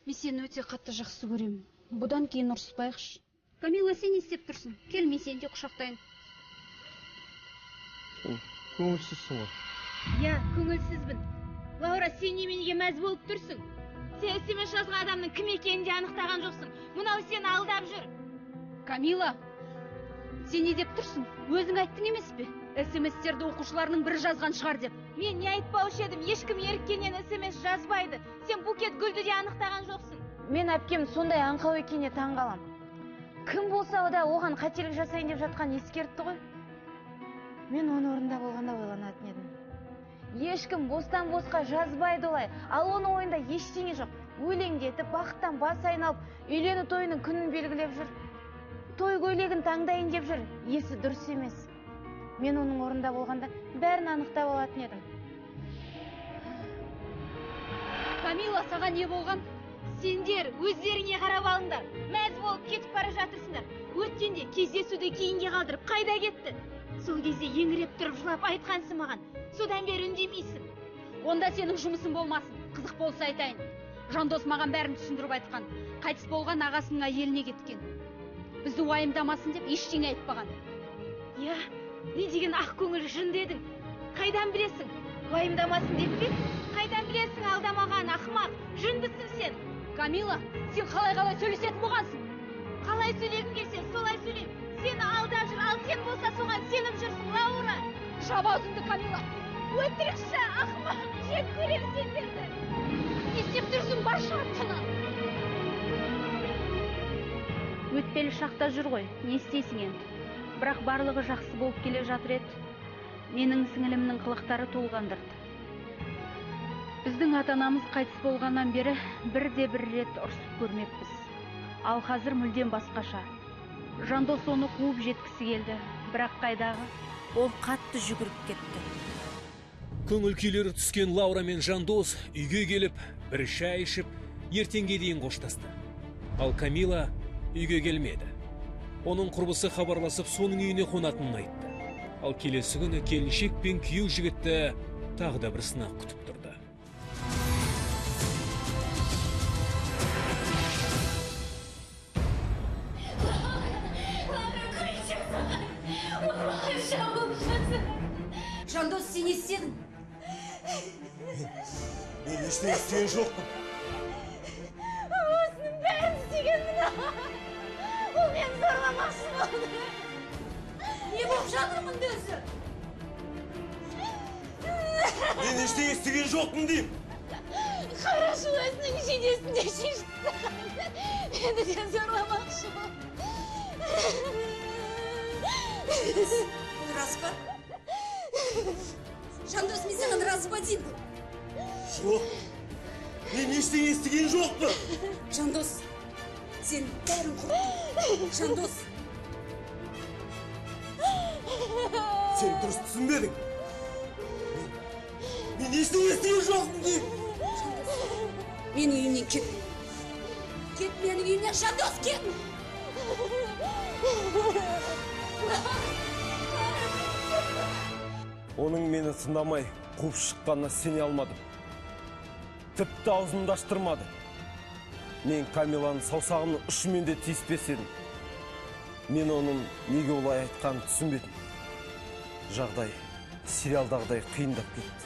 мен сені өте қатты жақсы көремін. Бұдан кейін ұрыспайықшы. Камила, сен не істеп тұрсың? Кел, мен сені де құшақтайын. Көңілсізсің ғой. Я, көңілсізбін. Лаура, сен неменеге мәз болып тұрсың? Сен SMS жазған адамның кім екенін де анықтаған жоқсың. Мынау сені алдап жүр. Камила, сен не деп тұрсың? Өзің айттың емес пе? SMS-терді оқушыларының бірі жазған шығар деп. Мен не айтпаушы едім, ешкім еріккеннен SMS жазбайды. Сен букет гүлді де анықтаған жоқсың. Мен әпкем сондай аңқау екеніне таңғалам. Кім болса да оған қателік жасайын деп жатқан ескертті ғой. Мен оның орнында болғанда ойланатын едім. Ешкім бостан босқа жазбайды олай, ал оның ойында ештеңе жоқ. Өлеңдетіп, бақыттан бас айналып, үйлену тойының күнін белгілеп жүр. Той көйлегін таңдайын деп жүр. Есі дұрыс емес. Мен оның орнында болғанда бәрін анықтап алатын едім. Камила, саған не болған? Сендер өздеріңе қарап алыңдар. Мәз болып кетіп бара жатырсыңдар. Өткенде кездесуді кейінге қалдырып қайда кетті? Сол кезде еңіреп тұрып жылап айтқансың маған. Содан бері үндемейсің. Онда сенің жұмысың болмасын. Қызық болса айтайын. Жандос маған бәрін түсіндіріп айтқан. Қайтыс болған ағасының әйеліне кеткен. Бізді уайымдамасын деп ештеңе айтпаған. Я, не деген ақ көңіл жын дедің? Қайдан білесің? Уайымдамасын деп пе? Қайдан білесің алдамаған ақымақ? Жындысың сен. Камила, сен қалай сөйлесетін болғансың? Қалай сөйлегім келсе, солай сөйлейм. сені алдап жүр, ал сен болса соған сеніп жүрсің, Лаура. Жаба аузыңды, Камила. Өтірікші, ақымақ, жек көрем сендерді. Не істеп тұрсың, башы аттына? Өтпелі шақта жүр ғой, не істейсің енді? Бірақ барлығы жақсы болып келе жатыр еді. Менің сіңілімнің қылықтары толғандырды. Біздің ата-анамыз қайтыс болғаннан бері бірде-бір рет ұрсып көрмеппіз. Ал қазір мүлдем басқаша. Жандос оны қуып жеткісі келді, бірақ қайдағы? Ол қатты жүгіріп кетті. Көңіл күйлері түскен Лаура мен Жандос үйге келіп, бір шай ішіп, ертеңге дейін қоштасты. Ал Камила үйге келмеді. Оның құрбысы хабарласып, соның үйіне қонатынын айтты. Ал келесі күні келіншек пен күйеу жігітті тағы да бір сынақ күтіп тұрды. Жандос, сен не істедің? Мен ештеңе істеген жоқпын. Осының бәрін істеген мына. Ол мен зорламақшы болды. Не болып жатыр мұнда өзі? Мен ештеңе істеген жоқпын деймін. Қарашы, өзінің жидесінде шешті. Мені де зорламақшы болды. Бұл рас па? Жандос, мен саған рас па деймін? Жоқ, мен ештеңе істеген жоқпын. Жандос, сен бәрін құрттың. Жандос. Сен дұрыс түсінбедің. Мен ештеңе істеген жоқпын деймін. Менің үйімнен кет. Кет менің үйімнен, Жандос, кет! Оның мені тыңдамай қуып шыққанына сене алмадым. Тіпті аузымды аштырмады. Мен Камиланың саусағымның ұшымен де тиіспес едім. Мен оның неге олай айтқанын түсінбедім. Жағдай сериалдағыдай қиындап кетті.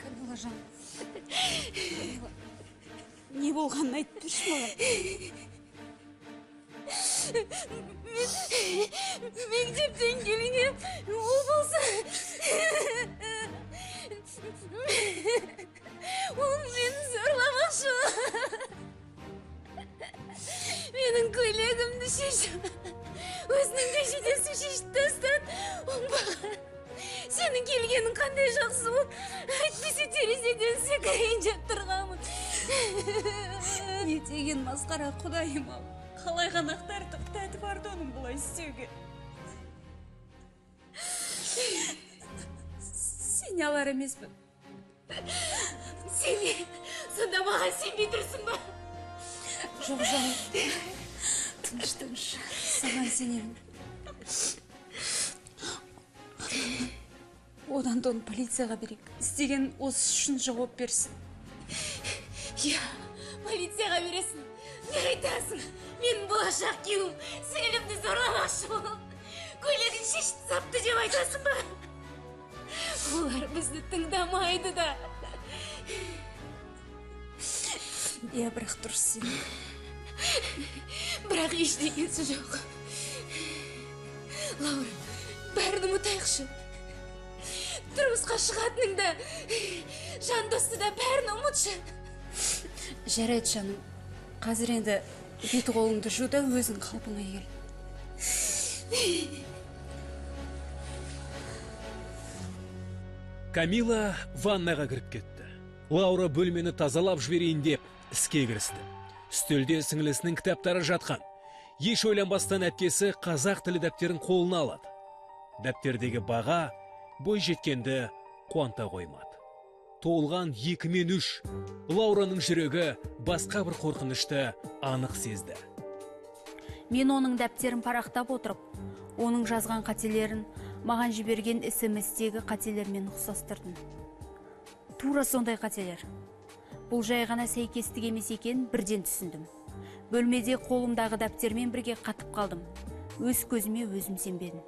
Камила жан, не болғанын айтып тұршы маған. Мектептен келген ол болса, ол мені зорламақшы. Менің көйлегімді шешіп, өзінің де жидесін шешіп тастады. Оңбаған, сенің келгенің қандай жақсы ол, әйтпесе терезеден секірейін жеп тұрғанмын. Не деген масқара, Құдайым ау. Қалай қанақтар тоқтаты барды оның бұлай істеуге. Сен алар емеспін. Сен сонда маған сенбей тұрсың ба? Жоқ, жаным. Тыныш, саған сенемін. Одан да оны полицияға берейік. Істеген осы үшін жауап берсін. Я, полицияға бересің. Не айтасың? Менің болашақ күйеуім сіңілімді зорламақшы болып, көйлегін шешіп сапты деп айтасың ба? Олар бізді тыңдамайды да. Я, бірақ дұрыс сен. Бірақ ештеңесі жоқ. Лаура, бәрін ұмытайықшы. Тұрмысқа шығатыныңда, Жандосты да бәрін ұмытшы. Жарайды, жаным. Қазір енді беті қолыңды жу да өзің қалпыңа кел. Камила ваннаға кіріп кетті. Лаура бөлмені тазалап жіберейін деп іске кірісті. Үстелде сіңілісінің кітаптары жатқан. Еш ойланбастан әпкесі қазақ тілі дәптерін қолына алады. Дәптердегі баға бой жеткенді қуанта қоймады. Толған 2 мен 3. Лаураның жүрегі басқа бір қорқынышты анық сезді. Мен оның дәптерін парақтап отырып, оның жазған қателерін маған жіберген SMS-тегі қателермен ұқсастырдым. Тура сондай қателер. Бұл жай ғана сәйкестік емес екен бірден түсіндім. Бөлмеде қолымдағы дәптермен бірге қатып қалдым. Өз көзіме өзім сенбедім.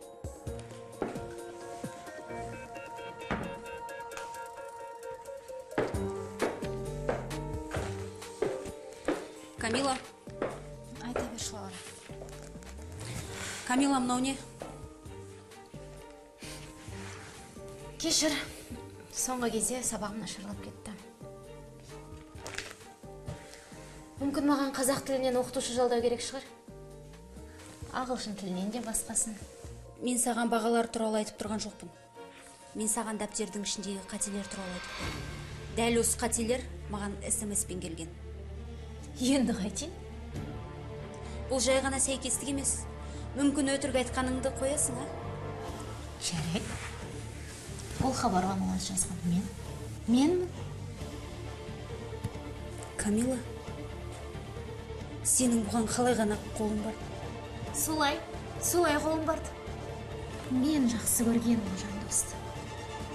Камила, айта берші, Лаура. Камила, мынау не? Кешір, соңғы кезде сабағым нашарлап кетті. Мүмкін маған қазақ тілінен оқытушы жалдау керек шығар. Ағылшын тілінен де басқасын. Мен саған бағалар туралы айтып тұрған жоқпын. Мен саған дәптердің ішіндегі қателер туралы айтып тұрмын. Дәл осы қателер маған SMS-пен келген. Енді қайтейін? Бұл жай ғана сәйкестік емес. Мүмкін өтірік айтқаныңды қоясың, а? Жарайды. Ол хабарға маған жазған менмін. Камила, сенің бұған қалай ғана қолың бар? Солай қолым барды. Мен жақсы көрген ол жандосты.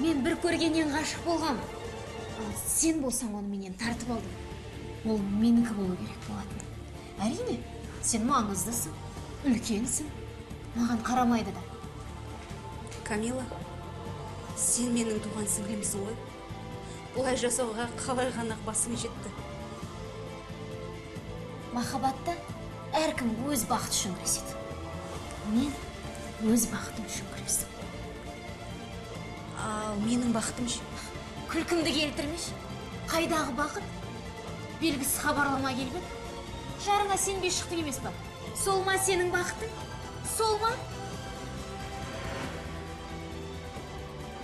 Мен бір көргеннен ғашық болғам. Ал сен болсаң оны менен тартып алдың. Ол менікі болу керек болатын. Әрине, сен маңыздысың, үлкенсің. Маған қарамайды да. Камила, сен менің туған сіңлімсің ғой. Бұлай жасауға қалай ғана басың жетті. Махаббатта әркім өз бақыты үшін күреседі. Мен өз бақытым үшін күрестім. Ал менің бақытым ше? Күлкімді келтірмеш. Қайдағы бақыт? Белгісіз хабарлама келген. Жарыңа сенбей шықтың емес па? Сол ма сенің бақытың? Сол ма?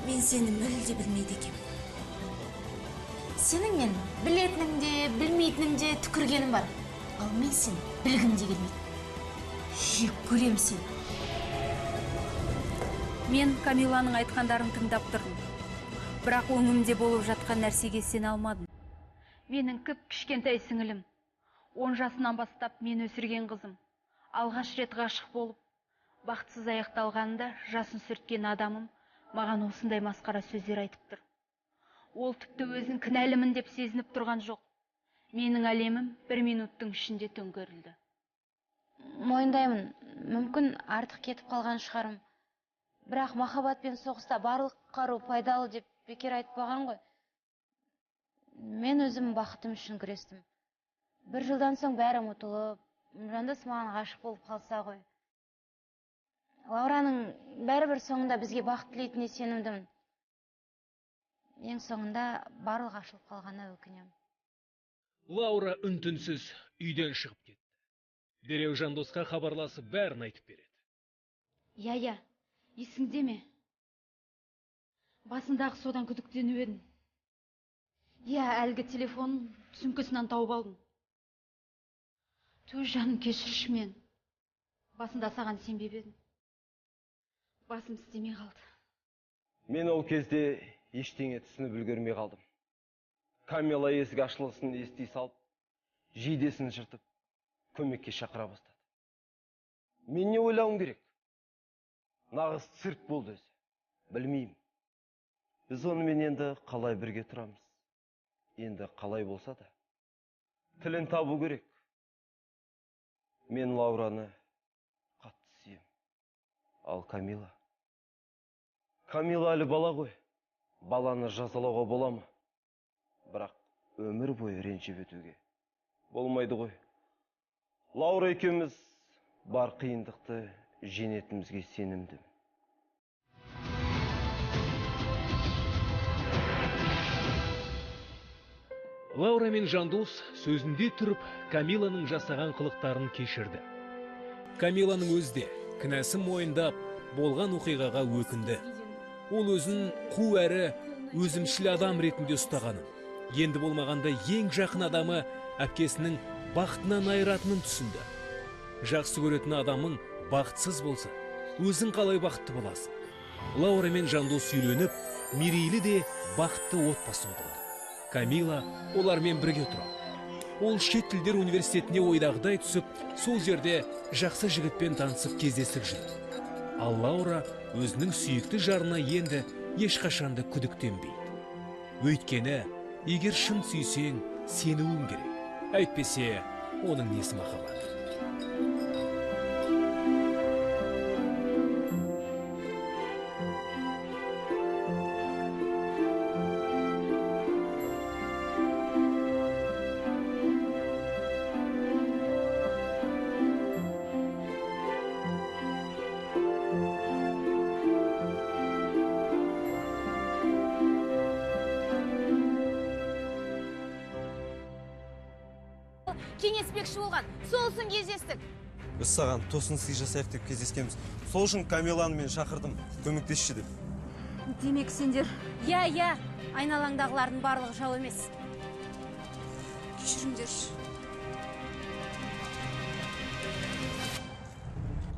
Мен сені мүлде білмейді екем. Сенің мен білетініңде, білмейтініңде түкіргенім бар. Ал мен сені білгімде келмейді. Жек көрем сені. Мен Камиланың айтқандарын тыңдап тұрдым. Бірақ өңімде болып жатқан нәрсеге сене алмадым. Менің кішкентай сіңілім. 10 жасынан бастап мен өсірген қызым. Алғаш рет ғашық болып, бақытсыз аяқталғанында жасын сүрткен адамым маған осындай масқара сөздер айтып тұр. Ол тіпті өзін кінәлімін деп сезініп тұрған жоқ. Менің әлемім 1 минуттың ішінде төңкерілді. Мойындаймын, мүмкін артық кетіп қалған шығарым. Бірақ махаббат пен соғыста барлық қару пайдалы деп бекер айтпаған ғой. Мен өзім бақытым үшін күрестім. 1 жылдан соң бәрі ұмытылып, жандос маған ғашық болып қалса ғой. Лаураның бәрібір соңында бізге бақыт тілейтініне сенімдімін. Ең соңында барлық ашылып қалғанына өкінемін. Лаура үн-түнсіз үйден шығып кетті. Дереу жандосқа хабарласып бәрін айтып береді. Я, есіңде ме? Басындағы содан күдіктеніп едім. Әлгі телефонын сөмкесінен тауып алдым. Төз жаным, кешірші мен. Басында саған сенбеп едім. Басым істемей қалды. Мен ол кезде ештеңе түсініп үлгермей қалдым. Камила есік ашылысын ести салып, жейдесін жыртып, көмекке шақыра бастады. Мен не ойлауым керек? Нағыз цирк болды өзі. Білмеймін. Біз онымен енді қалай бірге тұрамыз? Енді қалай болса да тілін табу керек. Мен Лаураны қатты сүйем. Ал Камила әлі бала ғой. Баланы жазалауға бола ма? Бірақ өмір бойы ренжіп өтуге болмайды ғой. Лаура екеуміз бар қиындықты жеңетімізге сенімдімін. Лаура мен жандос сөзінде тұрып Камиланың жасаған қылықтарын кешірді. Камиланың өзде кінәсін мойындап, болған оқиғаға өкінді. Ол өзін қу әрі өзімшіл адам ретінде ұстағанын, енді болмағанда ең жақын адамы әпкесінің бақытынан айыратынын түсінді. Жақсы көретін адамың бақытсыз болса, өзің қалай бақытты боласың? Лаура мен жандос үйленіп, мерейлі де бақытты отбасын құрды. Камила олармен бірге тұрады. Ол шет тілдер университетіне ойдағыдай түсіп, сол жерде жақсы жігітпен танысып кездесіп жүр. Ал Лаура өзінің сүйікті жарына енді ешқашанды күдіктенбейді. Өйткені, егер шын сүйсең, сенуің керек. Әйтпесе, оның несі махаббат? кеңеспекші болған. Сол үшін кездестік. Біз саған тосын сый жасайық деп кездескенбіз. Сол үшін Камиланы мен шақырдым, көмектесші деп. Демек сендер? Я, айналаңдағылардың барлығы жау емес. Кешіріңдерші.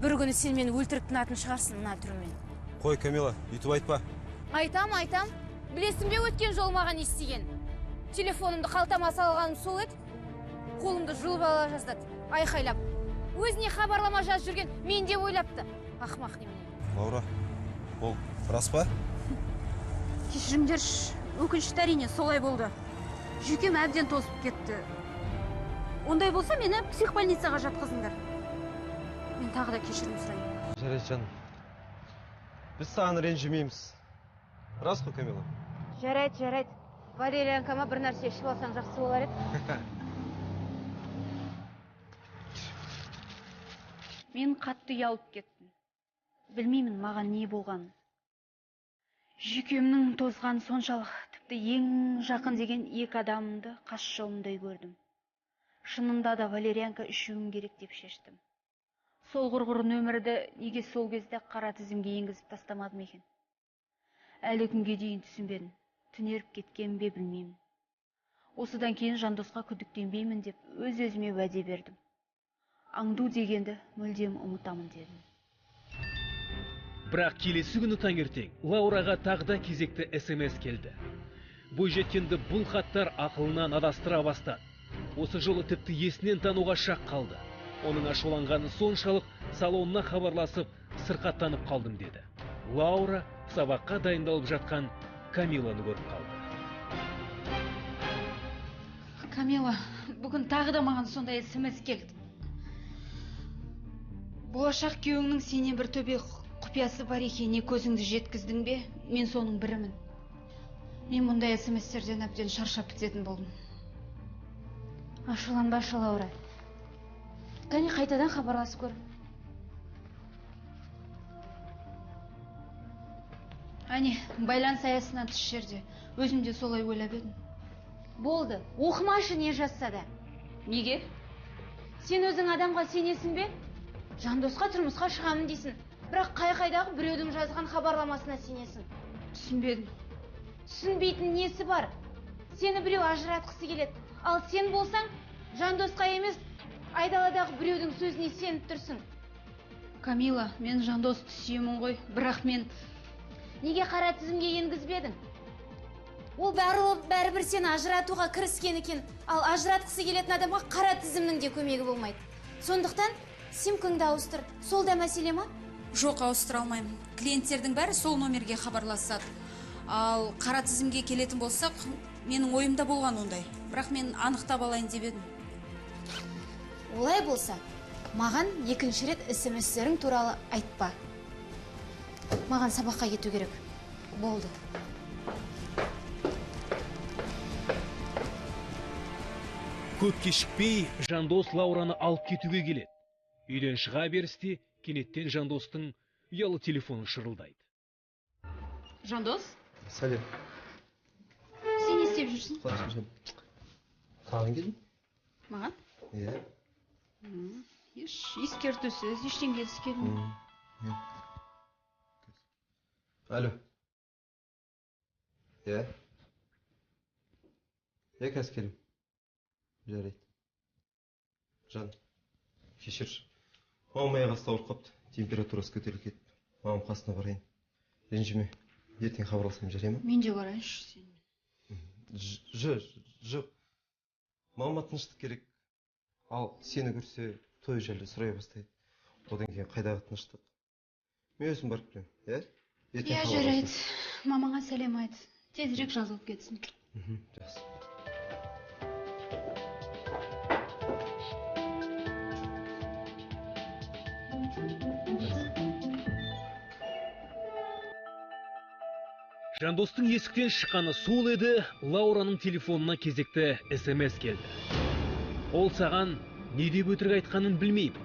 Бір күні сен мені өлтіріп тынатын шығарсың мына түрімен. Қой, Камила, үйтіп айтпа. Айтам. Білесің бе өткен жол маған естіген. Телефонымды қалтама салғаным сол еді. Қолымды жұлып ала жаздады, айқайлап. Өзіне хабарлама жазып жүрген мен деп ойлапты. Ақымақ немене. Лаура, ол рас па? Кешіріңдерші, өкінішті әрине солай болды. Жүйкем әбден тозып кетті. Ондай болса мені психбольницаға жатқызыңдар. Мен тағы да кешірім сұраймын. Жарайды, жаным. Біз саған ренжімейміз. Рас қой, Камила? Жарайды. Валериянкама бір нәрсе ішіп алсаң жақсы болар еді. Мен қатты ұялып кеттім. Білмеймін маған не болған. Жүйкемнің тозған соншалық, тіпті ең жақын деген екі адамымды қас жауымдай көрдім. Шынында да Валериянка үшеуін керек деп шештім. Сол құрғыр нөмірді неге сол кезде қара тізімге енгізіп тастамадым екен. Әлі күнге дейін түсінбедім. Түнеріп кеткен бе білмеймін. Осыдан кейін Жандосқа күдіктенбеймін деп өз-өзіме уәде бердім. Аңду дегенді мүлдем ұмытамын дедім. Бірақ келесі күні таңертең Лаураға тағда кезекті СМС келді. Бойжеткенді бұл хаттар ақылынан адастыра бастады. Осы жолы тіпті есінен тануға шақ қалды. Оның ашуланғаны соншалық салонына хабарласып, сырқаттанып қалдым деді. Лаура сабаққа дайындалып жатқан Камиланы көріп қалды. Камила, бүгін тағы да маған сондай СМС келді. Болашақ күйеуіңнің сенен бір төбе құпиясы бар екеніне көзіңді жеткіздің бе? Мен соның бірімін. Мен мұндай СМСтерден әбден шаршап бітетін болдым. Ашуланбашы, Лаура. Кәне қайтадан хабарласып көр. Әне, байланыс аясынан тыс жерде. Өзім де солай ойлап едім. Болды, оқымашы не жазса да. Неге? Сен өзің адамға сенесің бе? Жандосқа тұрмысқа шығамын дейсің. Бірақ қай-қайдағы біреудің жазған хабарламасына сенесің. Түсінбедім. Түсінбейтін несі бар? Сені біреу ажыратқысы келеді. Ал сен болсаң, Жандосқа емес, айдаладағы біреудің сөзіне сеніп тұрсың. Камила, мен Жандосты сүйемін ғой, бірақ мен... Неге қара тізімге енгізбедің? Ол бәрібір сені ажыратуға кіріскен екен, ал ажыратқысы келетін адамға қара тізімнің де көмегі болмайды. Сондықтан симкаңды ауыстыр. Сол да мәселе ма? Жоқ, ауыстыра алмаймын. Клиенттердің бәрі сол номерге хабарласады. Ал қара тізімге келетін болсақ, менің ойымда болған ондай. Бірақ мен анықтап алайын деп едім. Олай болса, маған екінші рет СМС-терің туралы айтпа. Маған сабаққа кету керек. Болды. Көп кешікпей Жандос Лаураны алып кетуге келеді. Үйден шыға берісте кенеттен Жандостың ұялы телефоны шырылдайды. Жандос? Сәлем. Сен не істеп жүрсің? Қалайсың? Саған келдің? Маған? Иә. Еш ескертусіз, ештеңгесіз келдің. Алло. Иә. Қазір келем. Жарайды. Жан, кешірші. Мамам аяқ асты ауырып қапты. Температурасы көтеріліп кетті. Мамам қасына барайын. Ренжіме. Ертең хабарласам жарай ма? Мен де барайыншы сен. Жоқ. Мамама тыныштық керек. Ал сені көрсе, той жайлы сұрай бастайды. Одан кейін қайдағы тыныштық? Мен өзім барып келем, иә? Иә, жарайды. Мамаңа сәлем айт. Тезірек жазылып кетсін. Жақсы. Жандостың есіктен шыққаны сол еді, Лаураның телефонына кезекті СМС келді. Ол саған не деп өтірік айтқанын білмеймін,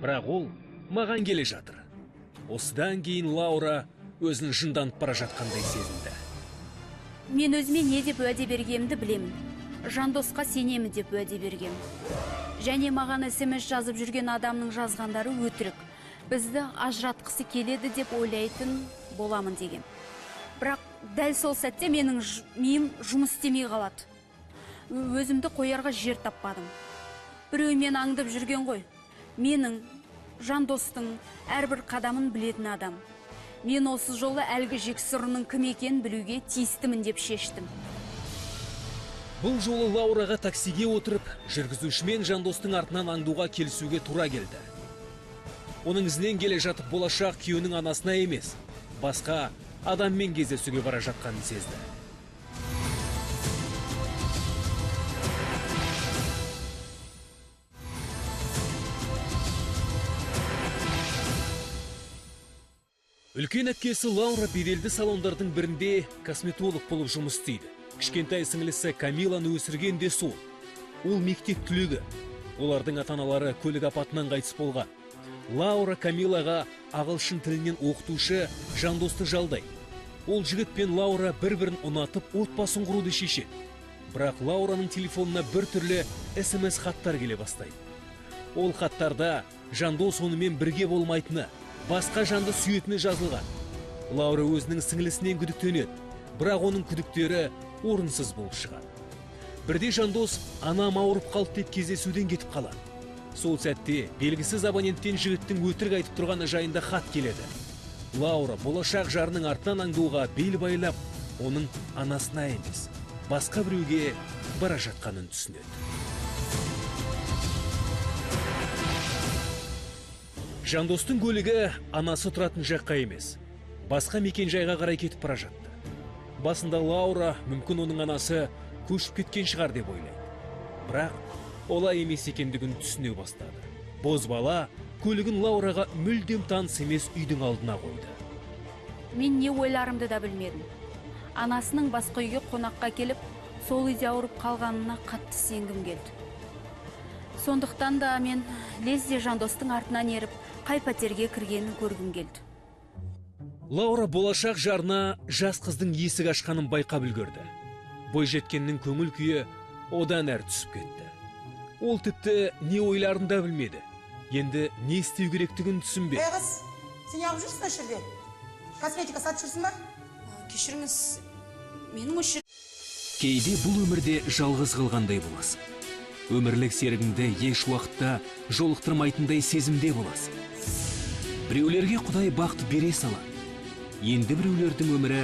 бірақ ол маған келе жатыр. Осыдан кейін Лаура өзін жынданып бара жатқандай сезінді. Мен өзіме не деп уәде бергенімді білемін. Жандосқа сенемін деп уәде бергем. Және маған SMS жазып жүрген адамның жазғандары өтірік. Бізді ажыратқысы келеді деп ойлайтын боламын деген. Бірақ дәл сол сәтте менің миым жұмыс істемей қалады. Өзімді қоярға жер таппадым. Біреумен аңдып жүрген ғой. Менің Жандостың әрбір қадамын білетін адам. Мен осы жолы әлгі жексұрының кім екенін білуге тиістімін деп шештім. Бұл жолы Лаураға таксиге отырып, жүргізушімен Жандостың артынан аңдуға келісуге тура келді. Оның ізінен келе жатып болашақ күйеуінің анасына емес, басқа адаммен кездесуге бара жатқанын сезді. Үлкен әпкесі Лаура беделді салондардың бірінде косметолог болып жұмыс істейді. Кішкентай сіңлісі Камиланы өсірген де сол. Ол мектеп түлегі. Олардың ата-аналары көлік апатынан қайтыс болған. Лаура Камилаға ағылшын тілінен оқытушы Жандосты жалдайды. Ол жігіт пен Лаура бір-бірін ұнатып, отбасын құруды шешеді. Бірақ Лаураның телефонына бір түрлі SMS хаттар келе бастайды. Ол хаттарда Жандос онымен бірге болмайтыны, басқа жанды сүйетіні жазылған. Лаура өзінің сіңлісінен күдіктенеді, бірақ оның күдіктері орынсыз болып шығады. Бірде Жандос анам ауырып қалды деп кездесуден кетіп қалады. Сол сәтте белгісіз абоненттен жігіттің өтірік айтып тұрғаны жайында хат келеді. Лаура болашақ жарының артынан аңдуға бел байлап, оның анасына емес, басқа біреуге бара жатқанын түсінеді. Жандостың көлігі анасы тұратын жаққа емес, басқа мекен жайға қарай кетіп бара жатты. Басында Лаура мүмкін оның анасы көшіп кеткен шығар деп ойлайды. Бірақ олай емес екендігін түсіне бастады. Бозбала көлігін Лаураға мүлдем таныс емес үйдің алдына қойды. Мен не ойларымды да білмедім. Анасының басқа үйге қонаққа келіп, сол үйде ауырып қалғанына қатты сенгім келді. Сондықтан да мен лезде Жандостың артынан еріп, қай пәтерге кіргенін көргім келді. Лаура болашақ жарына жас қыздың есік ашқанын байқап үлгерді. Бойжеткеннің көңіл күйі одан әрі түсіп кетті. Ол тіпті не ойларын да білмеді. Енді не істеу керектігін түсінбеді. Қыз, сен неғып жүрсің осы жерде? Косметика сатып жүрсің ба? Кешіріңіз, менің осы Кейде бұл өмірде жалғыз қалғандай боласың. Өмірлік серігіңді еш уақытта жолықтырмайтындай сезімде боласың. Біреулерге Құдай бақыт бере салады. Енді біреулердің өмірі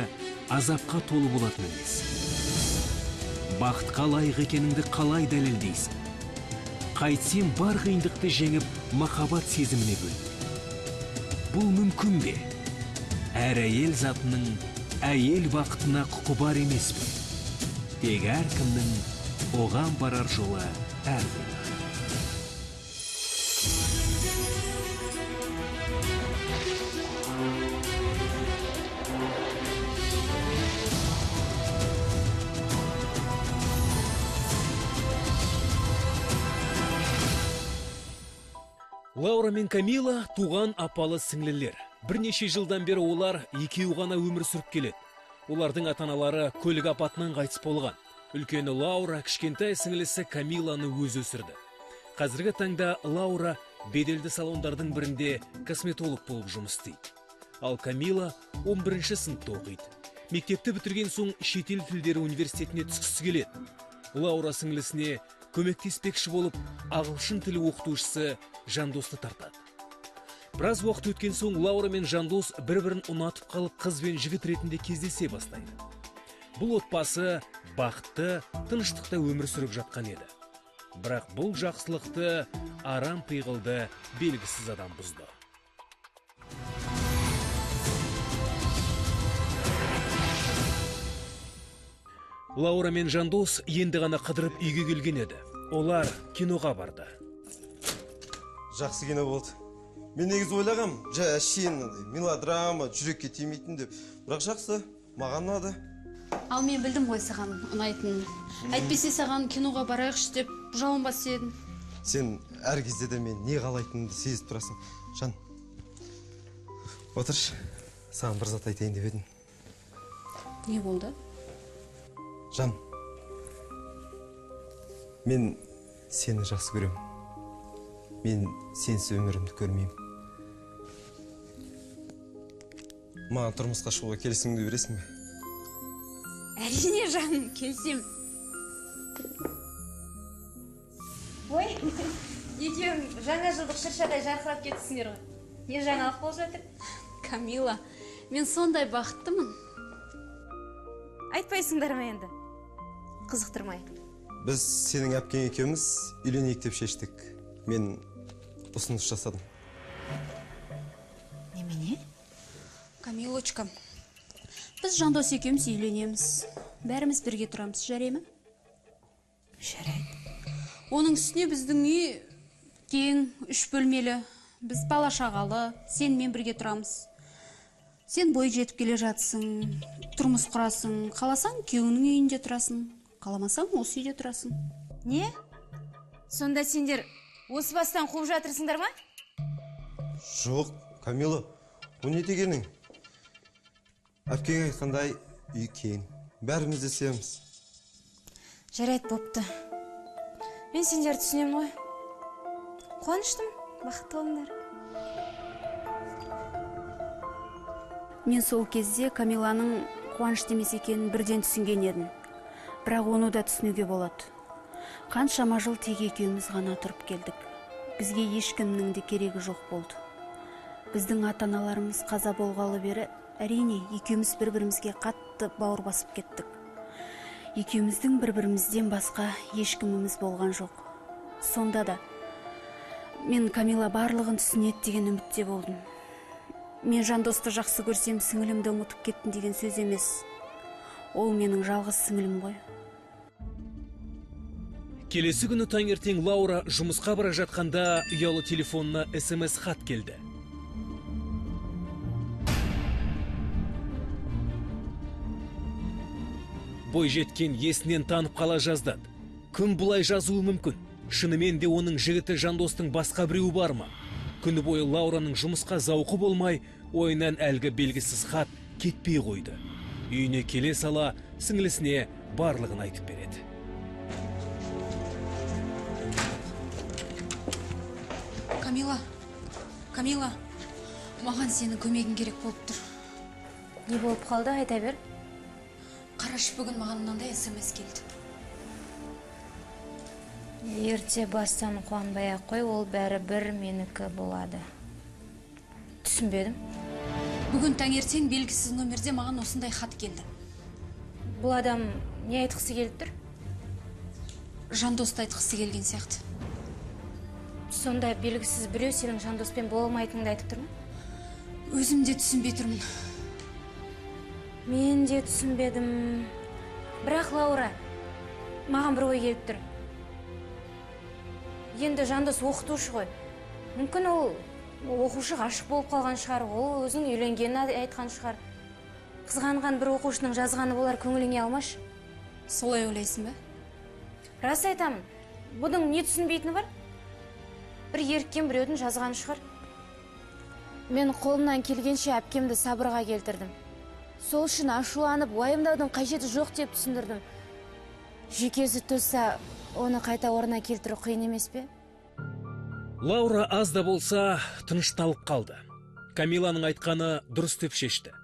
азапқа толы болатын емес. Бақытқа лайық екеніңді қалай дәлелдейсің? Қайтсем бар қиындықты жеңіп, махаббат сезіміне бөлді. Бұл мүмкін бе? Әр әйел затының әйел бақытына құқы бар емес пе? Тек әркімнің оған барар жолы әрбір. Лаура мен Камила туған апалы сіңлілер. Бірнеше жылдан бері олар екеуі ғана өмір сүріп келеді. Олардың ата-аналары көлік апатынан қайтыс болған. Үлкені Лаура кішкентай сіңлісі Камиланы өзі өсірді. Қазіргі таңда Лаура беделді салондардың бірінде косметолог болып жұмыс істейді. Ал Камила 11-ші сыныпта оқиды. Мектепті бітірген соң шетел тілдері университетіне түскісі келеді. Лаура сіңлісіне көмектеспекші болып, ағылшын тілі оқытушысы Жандосты тартады. Біраз уақыт өткен соң Лаура мен Жандос бір-бірін ұнатып қалып, қыз бен жігіт ретінде кездесе бастайды. Бұл отбасы бақытты, тыныштықта өмір сүріп жатқан еді. Бірақ бұл жақсылықты арам пиғылды белгісіз адам бұзды. Лаура мен Жандос енді ғана қыдырып үйге келген еді. Олар киноға барды. Жақсы кино болды. Мен негізі ойлағам, жай әшейін мелодрама, жүрекке тимейтін деп. Бірақ жақсы, маған ұнады. Ал мен білдім ғой саған ұнайтынын. Әйтпесе саған киноға барайықшы деп жалынбас едім. Сен әр кезде де мен не қалайтынымды сезіп тұрасың. Жан, отыршы, саған бір зат айтайын деп едім. Не болды? Жан, мен сені жақсы көрем. Мен сенсіз өмірімді көрмеймін. Маған тұрмысқа шығуға келісіміңді бересің бе? Әрине жаным, келсем. Ой, екеуің жаңа жылдық шыршадай жарқырап кетсіңдер ғой. Не жаңалық болып жатыр? Камила, мен сондай бақыттымын. Айтпайсыңдар ма енді? Қызықтырмай. Біз сенің әпкең екеуміз үйленейік деп шештік. Мен ұсыныс жасадым. Немене? Камилочка, біз Жандос екеуміз үйленеміз. Бәріміз бірге тұрамыз, жарай ма? Жарайды. Оның үстіне біздің үй кең, 3 бөлмелі. Біз бала шағалы, сенімен бірге тұрамыз. Сен бой жетіп келе жатсың, тұрмыс құрасың, қаласаң күйеуіңнің үйінде тұрасың, қаламасаң осы үйде тұрасың. Не? Сонда сендер осы бастан қуып жатырсыңдар ма? Жоқ, Камила, о не дегенің? Әпкең айтқандай үй кең. Бәріміз де сүйеміз. Жарайды, бопты. Мен сендер түсінемін ғой. Қуаныштым, бақытты болыңдар. Мен сол кезде Камиланың қуанышты емес екенін бірден түсінген едім. Бірақ оны да түсінуге болады. Қаншама жыл тек екеуміз ғана тұрып келдік. Бізге ешкімнің де керегі жоқ болды. Біздің ата-аналарымыз қаза болғалы бері, әрине, екеуміз бір-бірімізге қатты бауыр басып кеттік. Екеуміздің бір-бірімізден басқа ешкіміміз болған жоқ. Сонда да мен Камила барлығын түсінеді деген үмітте болдым. Мен Жандосты жақсы көрсем, сіңілімді ұмытып кеттім деген сөз емес. Ол менің жалғыз сіңілім ғой. Келесі күні таңертең Лаура жұмысқа бара жатқанда ұялы телефонына SMS хат келді. Бой жеткен есінен танып қала жаздады. Кім бұлай жазуы мүмкін? Шынымен де оның жігіті Жандостың басқа біреуі бар ма? Күні бойы Лаураның жұмысқа зауқы болмай, ойынан әлгі белгісіз хат кетпей қойды. Үйіне келе сала, сіңілісіне барлығын айтып береді. Камила, маған сенің көмегің керек болып тұр. Не болып қалды, айта бер? Қараш, бүгін маған мынандай SMS келді. Ерте бастан қуанбай ақ қой, ол бәрі бір менікі болады. Түсінбедім. Бүгін таңертең белгісіз номерде маған осындай хат келді. Бұл адам не айтқысы келіп тұр? Жандосты айтқысы келген сияқты. Сонда белгісіз біреу сенің Жандоспен болмайтыныңды айтып тұр ма? Өзім де түсінбей тұрмын. Мен де түсінбедім. Бірақ Лаура, маған бір ой келіп тұр. Енді Жандос оқытушы ғой. Мүмкін ол оқушы ғашық болып қалған шығар, ол өзінің үйленгенін айтқан шығар. Қызғанған бір оқушының жазғаны болар, көңіліңе алмаш. Солай ойлайсың ба? Рас айтамын. Бұның не түсінбейтіні бар? Бір еріккен біреудің жазғаны шығар. Мен қолымнан келгенше әпкемді сабырға келтірдім. Сол үшін ашуланып, уайымдаудың қажеті жоқ деп түсіндірдім. Жүйкесі тұрса, оны қайта орнына келтіру қиын емес пе? Лаура аз да болса тынышталып қалды. Камиланың айтқаны дұрыс деп шешті.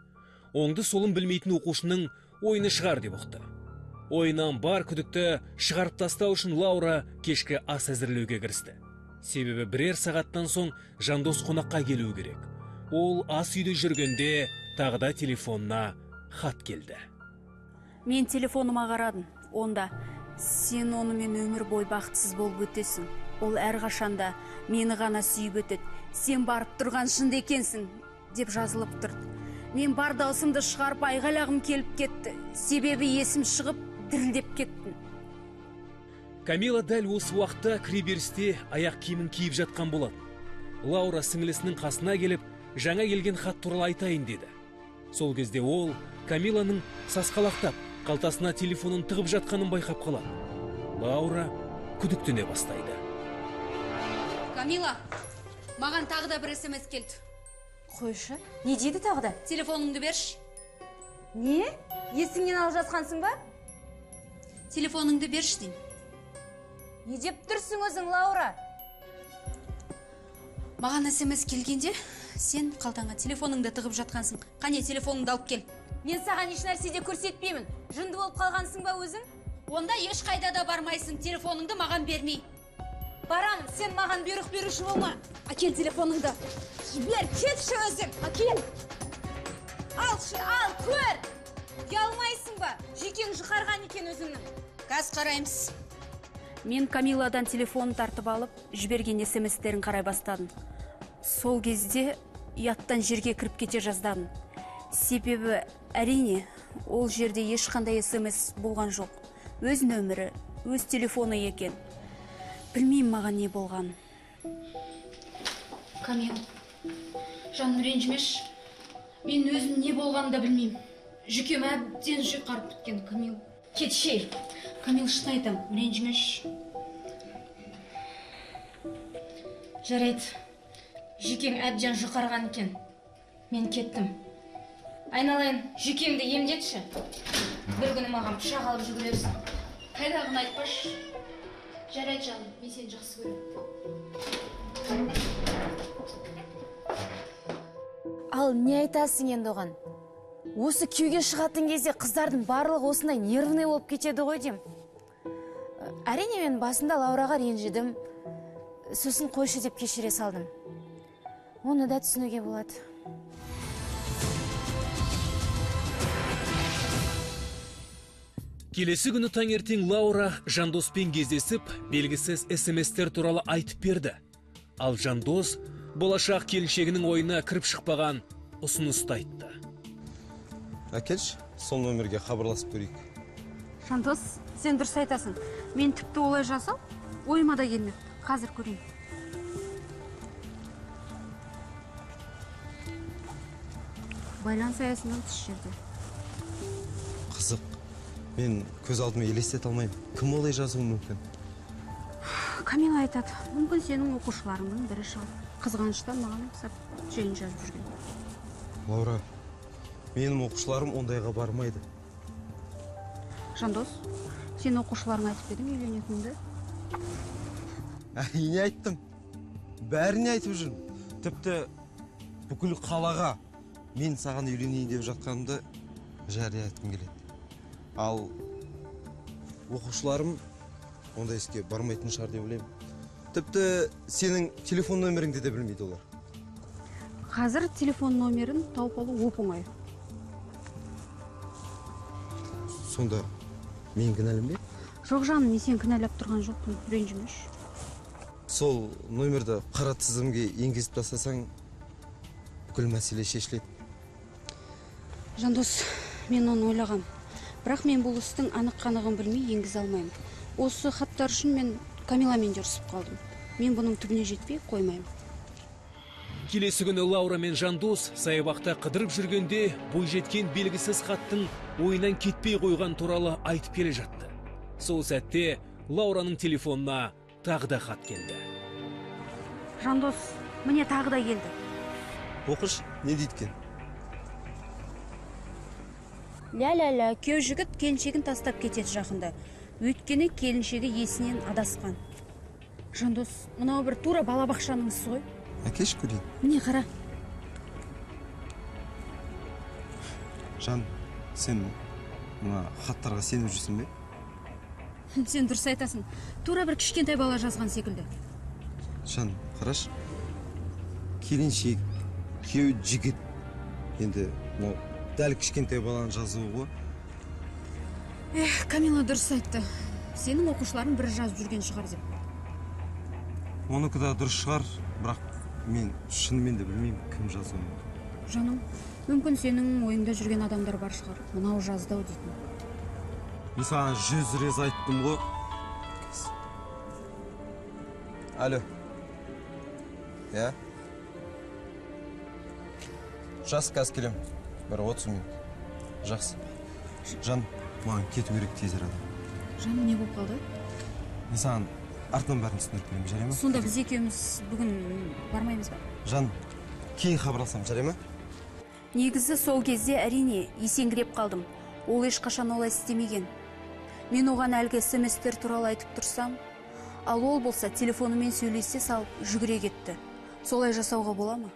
Оңды солын білмейтін оқушының ойыны шығар деп ұқты. Ойынан бар күдікті шығарып тастау үшін Лаура кешкі ас әзірлеуге кірісті. Себебі бірер сағаттан соң Жандос қонаққа келуі керек. Ол ас үйде жүргенде тағыда телефонына хат келді. Мен телефоныма қарадым. Онда сен онымен өмір бой бақытсыз болып өтесің. Ол әрқашанда мені ғана сүйіп өтеді. Сен барып тұрған шынды екенсің деп жазылып тұрды. Мен бар даусымды шығарып айғайлағым келіп кетті. Себебі есім шығып дірілдеп кеттім. Камила дәл осы уақытта кіреберісте аяқ киімін киіп жатқан болады. Лаура сіңілісінің қасына келіп, жаңа келген хат туралы айтайын деді. Сол кезде ол Камиланың сасқалақтап, қалтасына телефонын тығып жатқанын байқап қалады. Лаура күдіктене бастайды. Камила, маған тағы да бір SMS келді. Қойшы, не дейді тағы да? Телефоныңды берші. Не? Есіңнен алып жатқансың ба? Телефоныңды берші деймін. Не деп тұрсың өзің, Лаура? Маған СМС келгенде сен қалтаңа телефоныңды тығып жатқансың. Қане телефоныңды алып кел. Мен саған еш нәрседе көрсетпеймін. Жынды болып қалғансың ба өзің? Онда еш қайда да бармайсың. Телефоныңды маған бермей. Барамын, сен маған бұйрық беруші болма. Әкел телефоныңды. Жібер, кетші өзің. Әкел. Ал, көр. Ұялмайсың ба? Жүйкең жұқарған екен өзіңнің. Қаз қараймыз. Мен Камиладан телефонын тартып алып, жіберген СМСтерін қарай бастадым. Сол кезде ұяттан жерге кіріп кете жаздадым. Себебі әрине ол жерде ешқандай СМС болған жоқ. Өз нөмірі, өз телефоны екен. Білмеймін маған не болған. Камил, жаным ренжімеш. Мен өзім не болғанын да білмеймін. Жүкем әбден жұқарып біткен, Камил. Кетші. Камил, шын айтам, ренжімеш. Жарайды. Жүкең әбден жұқарған екен. Мен кеттім. Айналайын, жүкеңді емдетші. Бір күні маған пышақ алып жүгірерсің. Қайдағын айтпаш. Жарайды жаным, мен сені жақсы көрем. Ал не айтасың енді оған? Осы күйеуге шығатын кезде қыздардың барлығы осындай нервный болып кетеді ғой дем. Әрине мен басында Лаураға ренжідім. Сосын қойшы деп кешіре салдым. Оны да түсінуге болады. Келесі күні таңертең Лаура Жандоспен кездесіп, белгісіз СМСтер туралы айтып берді. Ал Жандос болашақ келіншегінің ойына кіріп шықпаған ұсынысты айтты. Әкелші, сол нөмерге хабарласып көрейік. Жандос, сен дұрыс айтасың. Мен тіпті олай жасау, ойыма да келмеді. Қазір көрейін. Байланыс аясынан тыс жерде. Қызық, мен көз алдыма елестете алмаймын. Кім олай жазуы мүмкін? Камила айтады, мүмкін сенің оқушыларыңның бірі шығар. Қызғаныштан маған жайын жазып жүрген. Лаура, менің оқушыларым ондайға бармайды. Жандос, сен оқушыларың айтып едің үйленетініңді? Әрине айттым. Бәріне айтып жүрмін. Тіпті бүкіл қалаға мен саған үйленейін деп жатқанымды жария еткім келеді. Ал оқушыларым ондай іске бармайтын шығар деп ойлаймын. Тіпті сенің телефон нөміріңді де білмейді олар. Қазір телефон номерін тауып алу оп-оңай. Сонда мен кінәлім бе? Жоқ жаным, мен сен кінәлап тұрған жоқпын, ренжімеш. Сол номерді қара тізімге енгізіп тастасаң, бүкіл мәселе шешіледі. Жандос, мен оны ойлағам. Бірақ мен бұл істің анық-қанығын білмей енгізе алмаймын. Осы хаттар үшін мен Камиламен ұрсып қалдым. Мен бұның түбіне жетпей қоймаймын. Келесі күні Лаура мен Жандос саябақта қыдырып жүргенде бойжеткен белгісіз хаттың ойынан кетпей қойған туралы айтып келе жатты. Сол сәтте Лаураның телефонына тағы да хат келді. Жандос, міне тағы да келді. Оқыш, не дейді екен? Ля-ля-ля, күйеу жігіт келіншегін тастап кетеді жақында. Өйткені келіншегі есінен адасқан. Жандос, мынау бір тура балабақшаның ісі ғой. Әкеш көрейін. Міне қара. Жан, сен мына хаттарға сеніп жүрсің бе? Сен дұрыс айтасың. Тура бір кішкентай бала жазған секілді. Жан, қараш. Келіншек, күйеу жігіт. Енді дәл кішкентай баланың жазуы ғой. Камила дұрыс айтты. Сенің оқушыларың бір жазып жүрген шығар деп. Оныкі да дұрыс шығар, бірақ мен шынымен де білмеймін кім жазуы. Жаным, мүмкін сенің ойыңда жүрген адамдар бар шығар. Мынау жаздау дейтін. Мен саған 100 рет айттым ғой. Алло. Я? Жас қазір келем. Бір 30 минут. Жақсы. Жан, маған кету керек тезір адам. Жаным, не болып қалды? Мен саған артынан бәрін түсіндіріп беремін, жарай ма? Сонда біз екеуміз бүгін бармаймыз ба? Жан, кейін хабарласам, жарай ма? Негізі сол кезде әрине есеңгіреп қалдым. Ол ешқашан олай істемеген. Мен оған әлгі СМСтер туралы айтып тұрсам, ал ол болса телефонымен сөйлесе салып жүгіре кетті. Солай жасауға бола ма?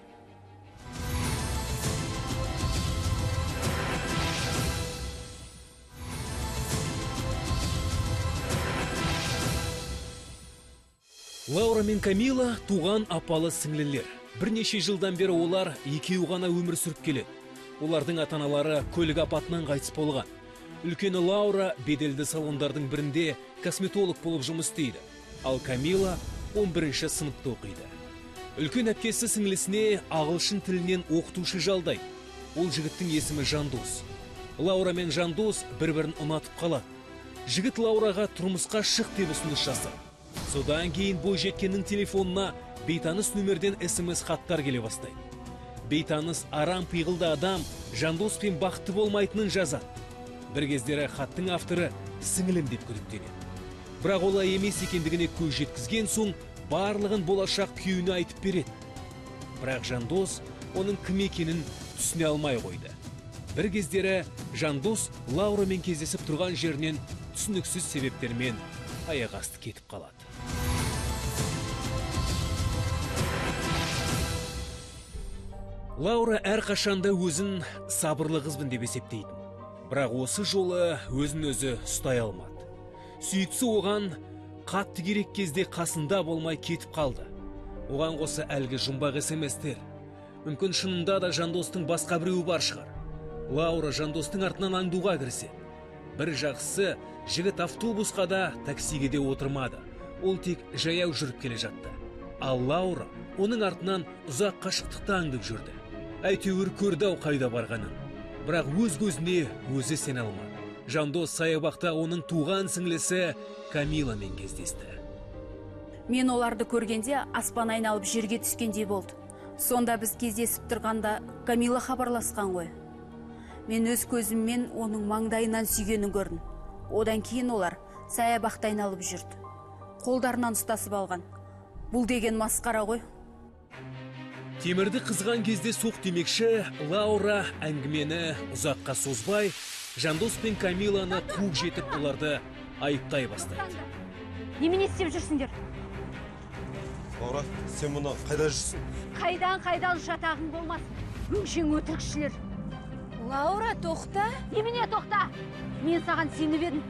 Лаура мен Камила туған апалы сіңлілер. Бірнеше жылдан бері олар екеуі ғана өмір сүріп келеді. Олардың ата-аналары көлік апатынан қайтыс болған. Үлкені Лаура беделді салондардың бірінде косметолог болып жұмыс істейді. Ал Камила 11-ші сыныпта оқиды. Үлкен әпкесі сіңлісіне ағылшын тілінен оқытушы жалдайды. Ол жігіттің есімі Жандос. Лаура мен Жандос бір-бірін ұнатып қалады. Жігіт Лаураға тұрмысқа шық деп ұсыныс жасайды. Содан кейін бойжеткеннің телефонына бейтаныс нөмірден SMS хаттар келе бастайды. Бейтаныс арам пиғылды адам Жандоспен бақытты болмайтынын жазады. Бір кездері хаттың авторы сіңілім деп күдіктенеді. Бірақ олай емес екендігіне көз жеткізген соң барлығын болашақ күйеуіне айтып береді. Бірақ Жандос оның кім екенін түсіне алмай қойды. Бір кездері Жандос Лаурамен кездесіп тұрған жерінен түсініксіз себептермен аяқ асты кетіп қалады. Лаура әрқашанда өзін сабырлы қызбын деп есептейтін. Бірақ осы жолы өзін өзі ұстай алмады. Сүйіктісі оған қатты керек кезде қасында болмай кетіп қалды. Оған қоса әлгі жұмбақ SMS-тер. Мүмкін шынында да Жандостың басқа біреуі бар шығар. Лаура Жандостың артынан аңдуға кіріседі. Бір жақсы, жігіт автобусқа да, таксиге де отырмады. Ол тек жаяу жүріп келе жатты. Ал Лаура оның артынан ұзақ қашықтықта аңдып жүрді. Әйтеуір көрді қайда барғанын. Бірақ өз көзіне өзі сене алмады. Жандос саябақта оның туған сіңлісі Камиламен кездесті. Мен оларды көргенде аспан айналып жерге түскендей болды. Сонда біз кездесіп тұрғанда Камила хабарласқан ғой. Мен өз көзіммен оның маңдайынан сүйгенін көрдім. Одан кейін олар саябақта айналып жүрді. Қолдарынан ұстасып алған. Бұл деген масқара ғой. Темірді қызған кезде соқ демекші, Лаура әңгімені ұзаққа созбай, Жандос пен Камиланы қуып жетіп оларды айыптай бастайды. Немене істеп жүрсіңдер? Лаура, сен мұны қайда жүрсің? Қайдан жатағың болмасын. Өңшең өтірікшілер. Лаура, тоқта. Немене тоқта? Мен саған сеніп едім.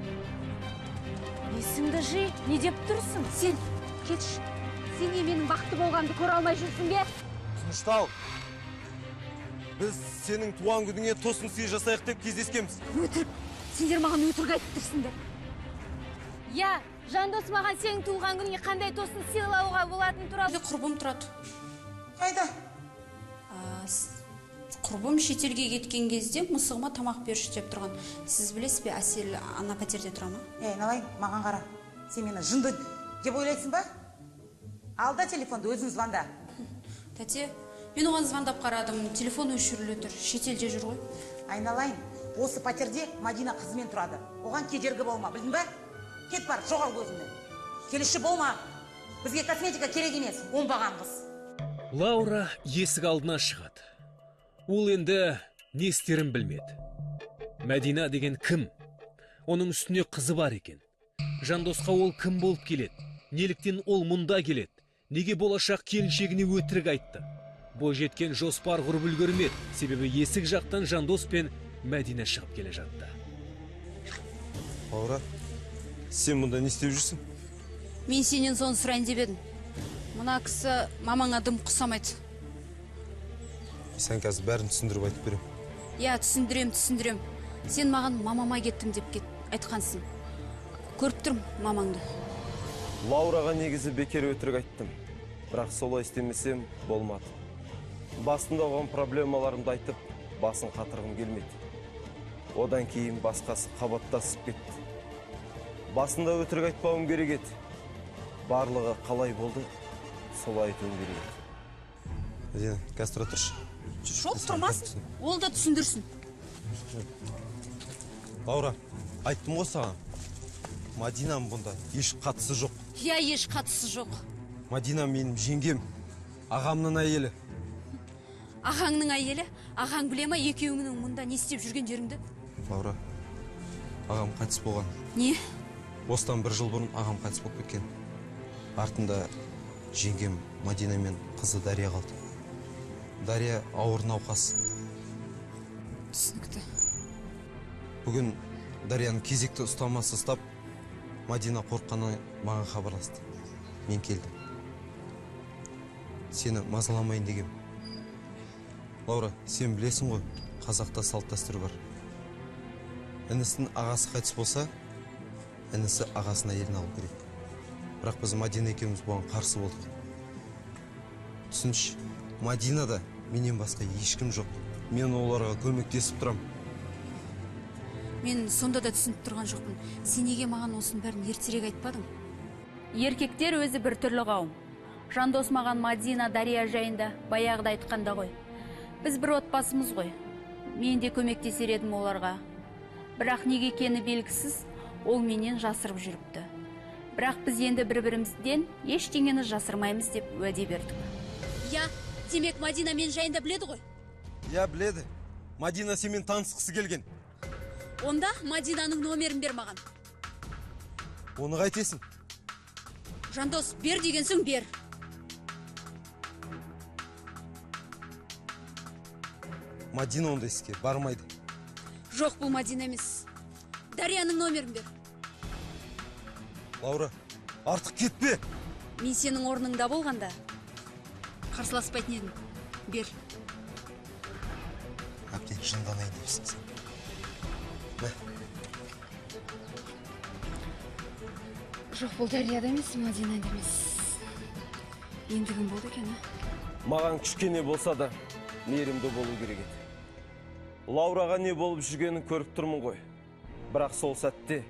Есіңді жи, не деп тұрсың? Сен, кетші. Сен менің бақытты болғанды көре алмай жүрсің бе? Тыныштал. Біз сенің туған күніңе тосын сый жасайық деп кездескенбіз. Өтірік. Сендер маған өтірік айтып тұрсыңдар. Я, Жандос маған сенің туған күніңе қандай тосын сыйлауға болатын туралы. Құрбым тұрады. Қайда? Құрбым шетелге кеткен кезде мысығыма тамақ берші деп тұрған. Сіз білесіз бе, Әсел ана пәтерде тұра ма? Айналайын, маған қара. Сен мені жынды деп ойлайсың ба? Алда телефонды, өзің звонда. Тәте, мен оған звондап қарадым, телефон өшірілі тұр, шетелде жүр ғой. Айналайын, осы пәтерде Мадина қызымен тұрады. Оған кедергі болма, білдің бе? Кет бар, жоғал көзімнен. Келіші болма. Бізге косметика керек емес, оңбаған қыз. Лаура есік алдына шығады. Ол енді не істерін білмеді. Мәдина деген кім? Оның үстіне қызы бар екен. Жандосқа ол кім болып келеді? Неліктен ол мұнда келеді? Неге болашақ келіншегіне өтірік айтты? Бойжеткен жоспар құрып үлгермеді, себебі есік жақтан Жандос пен Мәдина шығып келе жатты. Лаура, сен мұнда не істеп жүрсің? Мен сенен соны сұрайын деп едім. Мына кісі мамаңа дым құсамайды. Сен қазір бәрін түсіндіріп айтып берем. Я, түсіндірем. Сен маған мамама кеттім деп айтқансың. Көріп тұрмын мамаңды. Лаураға негізі бекер өтірік айттым. Бірақ солай істемесем болмады. Басында оған проблемаларымды айтып, басын қатырғым келмеді. Одан кейін басқасы қабаттасып кетті. Басында өтірік айтпауым керек еді. Барлығы қалай болды, солай айтуым керек еді. Мәдина, қазір тұра тұршы. Жоқ, тұрмасын. Ол да түсіндірсін. Лаура, айттым ғой саған. Мадинам бұнда еш қатысы жоқ. Я, еш қатысы жоқ. Мадина менің жеңгем, ағамның әйелі. Ағаңның әйелі? Ағаң біле ма екеуіңнің мұнда не істеп жүргендеріңді? Лаура, ағам қайтыс болған. Не? Осыдан 1 жыл бұрын ағам қайтыс болып кеткен. Артында жеңгем Мадина мен қызы Дария қалды. Дария ауыр науқас. Түсінікті. Бүгін Дарияны кезекті ұстамасы ұстап, Мадина қорыққаннан маған хабарласты. Мен келдім. Сені мазаламайын дегем. Лаура, сен білесің ғой, қазақта салт дәстүр бар. Інісінің ағасы қайтыс болса, інісі ағасына елін алу керек. Бірақ біз Мадина екеуміз бұған қарсы болдық. Түсінші, Мадинада менен басқа ешкім жоқ. Мен оларға көмектесіп тұрам. Мен сонда да түсініп тұрған жоқпын. Сен неге маған осының бәрін ертерек айтпадың? Еркектер өзі бір түрлі қауым. Жандос маған Мадина, Дария жайында баяғыда айтқанда ғой. Біз бір отбасымыз ғой. Мен де көмектесер едім оларға. Бірақ неге екені белгісіз, ол менен жасырып жүріпті. Бірақ біз енді бір-бірімізден ештеңені жасырмаймыз деп уәде бердік. Я, демек Мадина мен жайында біледі ғой? Я, біледі. Мадина сенімен танысқысы келген. Онда Мадинаның номерін бер маған. Оны қайтесің? Жандос, бер деген соң бер. Мадина ондай іске бармайды. Жоқ, бұл Мадина емес. Дарияның номерін бер. Лаура, артық кетпе. Мен сенің орныңда болғанда қарсыласпайтын едім. Бер. Әбден жынданайын депсің сен. Жоқ, бұл Дарияда емес, Мадинада емес. Енді кім болды екен, Маған кішкене болса да мейірімді болу керек еді. Лаураға не болып жүргенін көріп тұрмын ғой. Бірақ сол сәтте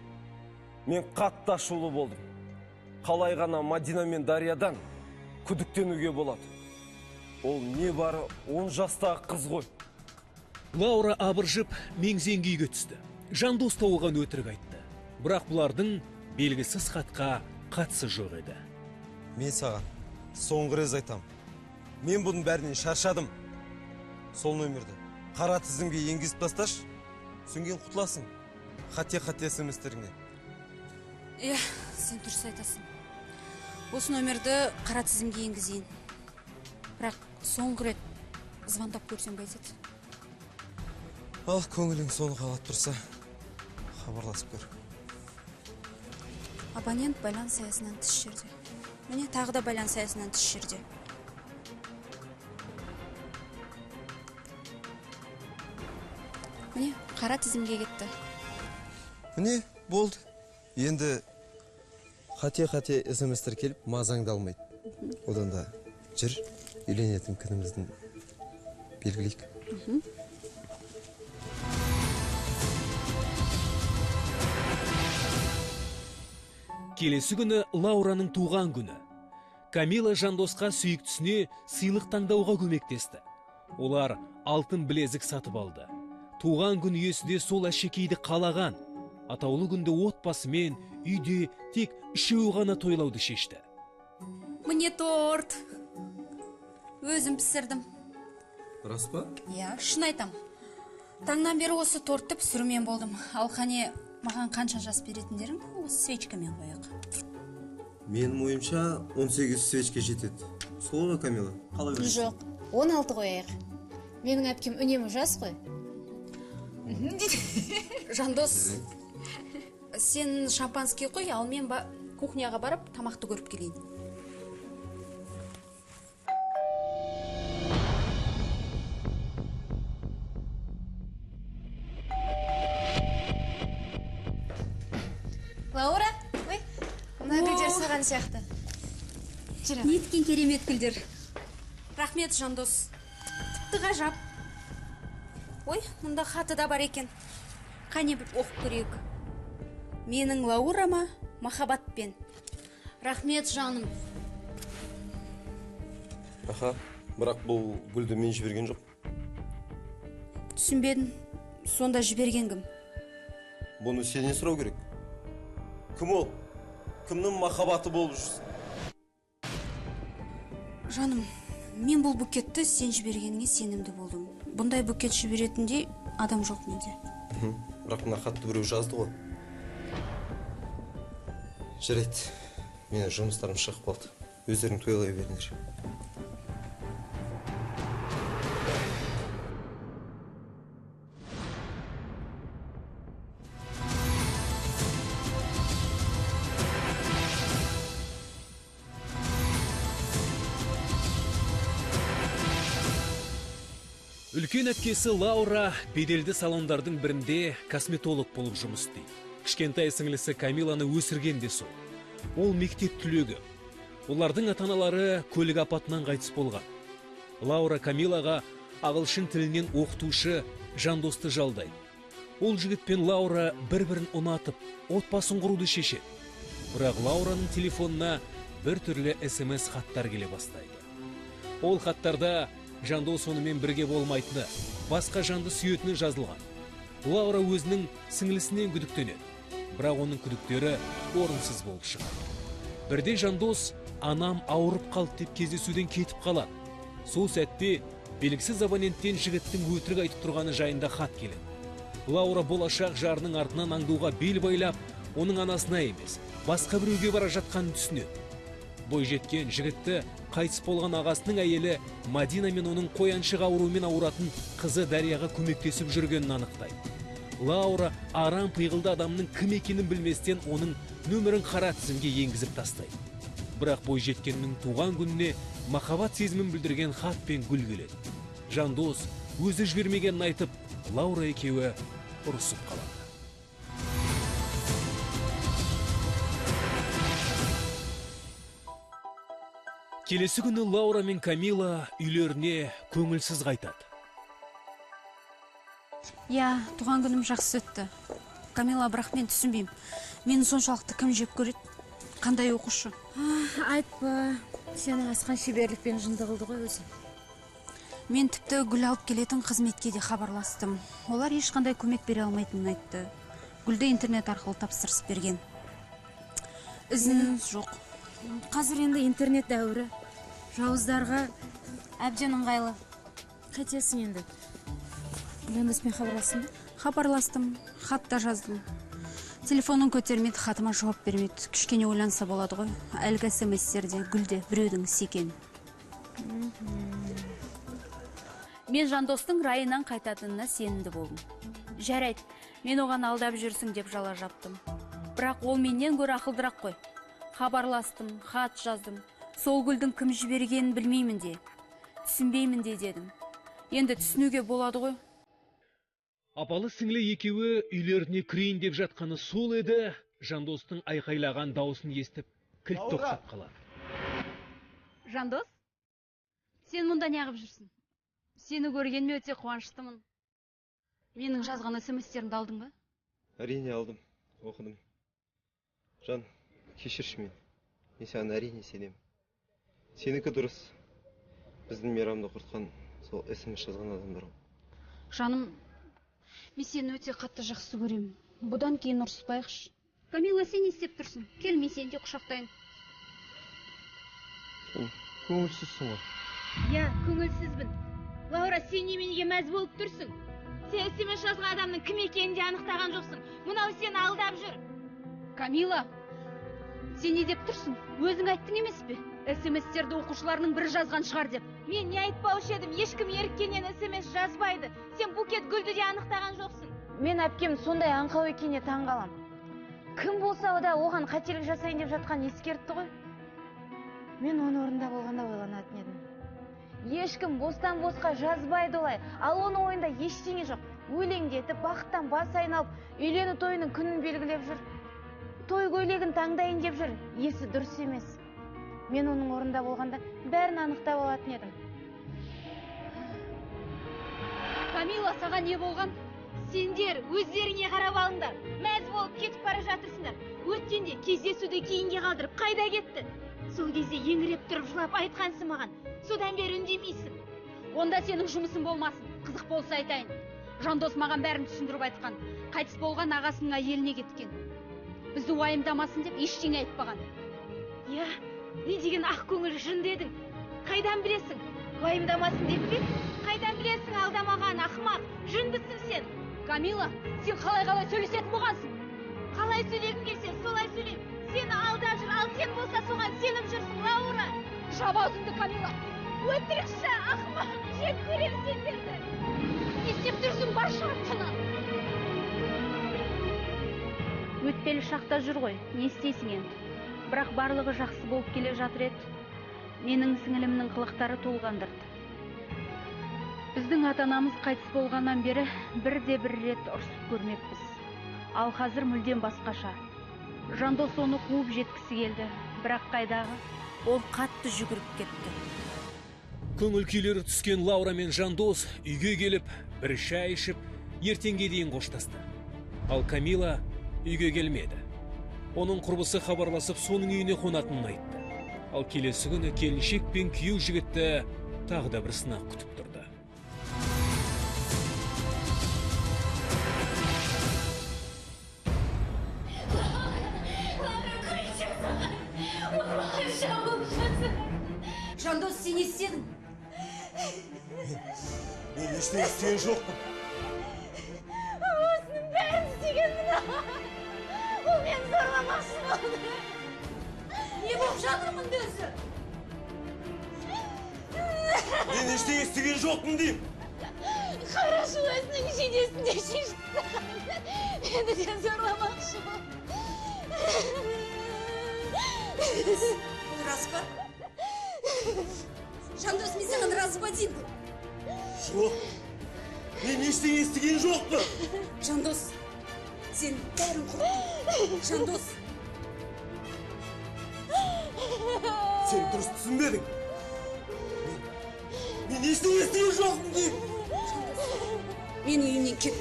мен қатты ашулы болдым. Қалай ғана Мадина мен Дариядан күдіктенуге болады. Ол не бары 10 жастағы қыз ғой. Лаура абыржып меңзен күйге түсті. Жандос та оған өтірік айтты. Бірақ бұлардың белгісіз хатқа қатысы жоқ еді. Мен саған соңғы рет айтам. Мен бұның бәрінен шаршадым. Сол нөмірді қара тізімге енгізіп тасташ, сөнген құтыласың. Қате смс-теріңе. Сен дұрыс айтасың. Осы нөмірді қара тізімге енгізейін. Бірақ соңғы рет звондап көрсем қайтеді. Ал көңілің соны қалап тұрса, хабарласып көр. Абонент байланыс аясынан тыс жерде. Міне тағы да байланыс аясынан тыс жерде. Міне қара тізімге кетті. Міне болды. Енді қате смс-тер келіп мазаңды алмайды. Одан да жүр, үйленетін күніміздің белгілейік. Келесі күні Лаураның туған күні. Камила Жандосқа сүйіктісіне сыйлық таңдауға көмектесті. Олар алтын білезік сатып алды. Туған күн иесі де сол әшекейді қалаған. Атаулы күнді отбасымен үйде тек үшеуі ғана тойлауды шешті. Міне торт. Өзім пісірдім. Рас па? Я, шын айтам. Таңнан бері осы тортты пісірумен болдым. Ал қане маған қанша жас беретіндерің осы свечкамен қояқ. Менің ойымша 18 свечке жетеді. Сол ғой, Камила? Қалай көресің? Жоқ, 16 қояйық. Менің әпкем үнемі жас қой. Жандос, сен шампанский қой, ал мен кухняға барып тамақты көріп келейін. Лаура, ой, мына гүлдер саған сияқты. Неткен керемет гүлдер. Рахмет, Жандос. Тіпті ғажап. Ой, мұнда хаты да бар екен. Қане бір оқып көрейік. Менің Лаурама махаббатпен. Рахмет, жаным. Аха, бірақ бұл гүлді мен жіберген жоқ. Түсінбедім. Сонда жіберген кім? Бұны сенен сұрау керек. Кім ол? Кімнің махаббаты болып жүрсің? Жаным, мен бұл букетті сен жібергеніңе сенімді болдым. Бұндай букет жіберетіндей адам жоқ менде. Бірақ мына хатты біреу жазды ғой. Жарайды, менің жұмыстарым шығып қалды. өздерің тойлай беріңдер. Үлкен әпкесі Лаура беделді салондардың бірінде косметолог болып жұмыс істейді. Кішкентай сіңлісі Камиланы өсірген де сол. Ол мектеп түлегі. Олардың ата-аналары көлік апатынан қайтыс болған. Лаура Камилаға ағылшын тілінен оқытушы Жандосты жалдайды. Ол жігіт пен Лаура бір-бірін ұнатып, отбасын құруды шешеді. Бірақ Лаураның телефонына бір түрлі SMS хаттар келе бастайды. Ол хаттарда Жандос онымен бірге болмайтыны, басқа жанды сүйетіні жазылған. Лаура өзінің сіңлісінен күдіктенеді. Бірақ оның күдіктері орынсыз болып шығады. Бірде Жандос анам ауырып қалды деп кездесуден кетіп қалады. Сол сәтте белгісіз абоненттен жігіттің өтірік айтып тұрғаны жайында хат келеді. Лаура болашақ жарының артынан аңдуға бел байлап, оның анасына емес, басқа біреуге бара жатқанын түсінеді. Бой жеткен жігітті қайтыс болған ағасының әйелі Мадина мен оның қояншық ауруымен ауыратын қызы Дарияға көмектесіп жүргенін анықтайды. Лаура арам пиғылды адамның кім екенін білместен оның нөмірін қара тізімге енгізіп тастайды. Бірақ бой жеткеннің туған күніне махаббат сезімін білдірген хат пен гүл келеді. Жандос өзі жібермегенін айтып, Лаура екеуі ұрысып қалады. Келесі күні Лаура мен Камила үйлеріне көңілсіз қайтады. Я, туған күнім жақсы өтті. Камила, бірақ мен түсінбеймін. Мені соншалықты кім жеп көреді? Қандай оқушы? Айтпа, сені асқан шеберлікпен жынды қылды ғой өзі. Мен тіпті гүл алып келетін қызметке де хабарластым. Олар ешқандай көмек бере алмайтынын айтты. Гүлді интернет арқылы тапсырыс берген. Ізіңіз жоқ. Қазір енді интернет дәуірі. Жауыздарға әбден ыңғайлы. Қайтесің енді? Жандоспен хабарластың ба? Хабарластым, хат та жаздым. Телефонын көтермейді, хатыма жауап бермейді. Кішкене ойланса болады ғой. Әлгі SMS-терде гүлде біреудің ісі екен. Мен Жандостың райынан қайтатынына сенімді болдым. Жарайды, мен оған алдап жүрсің деп жала жаптым. Бірақ ол менен гөрі ақылдырақ қой. Хабарластым, хат жаздым. Сол гүлдің кім жібергенін білмеймін де, түсінбеймін де дедім. Енді түсінуге болады ғой. Апалы сіңлі екеуі үйлеріне кірейін деп жатқаны сол еді, Жандостың айқайлаған дауысын естіп, кілт тоқтап қалады. Жандос, сен мұнда неғып жүрсің? Сені көргеніме өте қуаныштымын. Менің жазған SMS-терімді алдың ба? Әрине алдым, оқыдым. Жан, кешірші мен. Мен саған әрине сенемін. Сенікі дұрыс. Біздің мейрамды құртқан сол SMS жазған адамдар. Жаным, мен сені өте қатты жақсы көремін. Бұдан кейін ұрыспайықшы. Камила, сен не істеп тұрсың? Кел, мен сені де құшақтайын. Көңілсізсің ғой. Я, көңілсізбін. Лаура, сен неменеге мәз болып тұрсың? Сен SMS жазған адамның кім екенін де анықтаған жоқсың. Мынау сені алдап жүр. Камила, сен не деп тұрсың? Өзің айттың емес пе? SMS-терді оқушыларының бірі жазған шығар деп. Мен не айтпаушы едім, ешкім еріккеннен SMS жазбайды. Сен букет гүлді де анықтаған жоқсың. Мен әпкем сондай аңқау екеніне таң қалам. Кім болса да оған қателік жасайын деп жатқан ескертті ғой. Мен оның орнында болғанда ойланатын едім. Ешкім бостан босқа жазбайды олай, ал оның ойында ештеңе жоқ. Өлеңдетіп, бақыттан бас айналып, үйлену тойының күнін белгілеп жүр. Той көйлегін таңдайын деп жүр. Есі дұрыс емес. Мен оның орнында болғанда бәрін анықтап алатын едім. Камила, саған не болған? Сендер өздеріңе қарап алыңдар. Мәз болып кетіп бара жатырсыңдар. Өткенде кездесуді кейінге қалдырып қайда кетті? Сол кезде еңіреп тұрып жылап айтқансың маған. Содан бері үндемейсің. Онда сенің жұмысың болмасын. Қызық болса айтайын. Жандос маған бәрін түсіндіріп айтқан. Қайтыс болған ағасының әйеліне кеткен. Бізді уайымдамасын деп ештеңе айтпаған. Я, не деген ақ көңіл жын дедің? Қайдан білесің? Уайымдамасын деп пе? Қайдан білесің алдамаған ақымақ? Жындысың сен. Камила, сен қалай сөйлесетін болғансың? Қалай сөйлегің келсе, солай сөйлейм. Сені алдап жүр, ал сен болса соған сеніп жүрсің, Лаура. Жаба өзіңді, Камила. Өтірікші, ақымақ, жек көрем сендерді. Не істеп тұрсың, бар шартқыны. Өтпелі шақта жүр ғой, не істейсің енді? Бірақ барлығы жақсы болып келе жатыр еді. Менің сіңілімнің қылықтары толғандырды. Біздің ата-анамыз қайтыс болғаннан бері бірде-бір рет ұрсып көрмеппіз. Ал қазір мүлдем басқаша. Жандос оны қуып жеткісі келді, бірақ қайдағы? Ол қатты жүгіріп кетті. Көңіл күйлері түскен Лаура мен Жандос үйге келіп, бір шай ішіп, ертеңге дейін қоштасты. Ал Камила үйге келмеді. Оның құрбысы хабарласып, соның үйіне қонатынын айтты. Ал келесі күні келіншек пен күйеу жігітті тағы да бір сынақ күтіп тұрды. Жандос, сен не істедің? Мен ештеңе істеген жоқпын. Осының бәрін істеген мына. Ол мен зорламақшы болды. Не болып жатыр мұнда өзі? Мен ештеңе істеген жоқпын деймін. Қарашы өзінің жидесінде шешті. Мені де зорламақшы болды. Бұл рас па? Жандос, мен саған разы ба деймін? Жоқ, мен ештеңе істеген жоқпын. Жандос, сен бәрін құрттың. Жандос. Сен дұрыс түсінбедің. Мен ештеңе істеген жоқпын деймін. Менің үйімнен кет.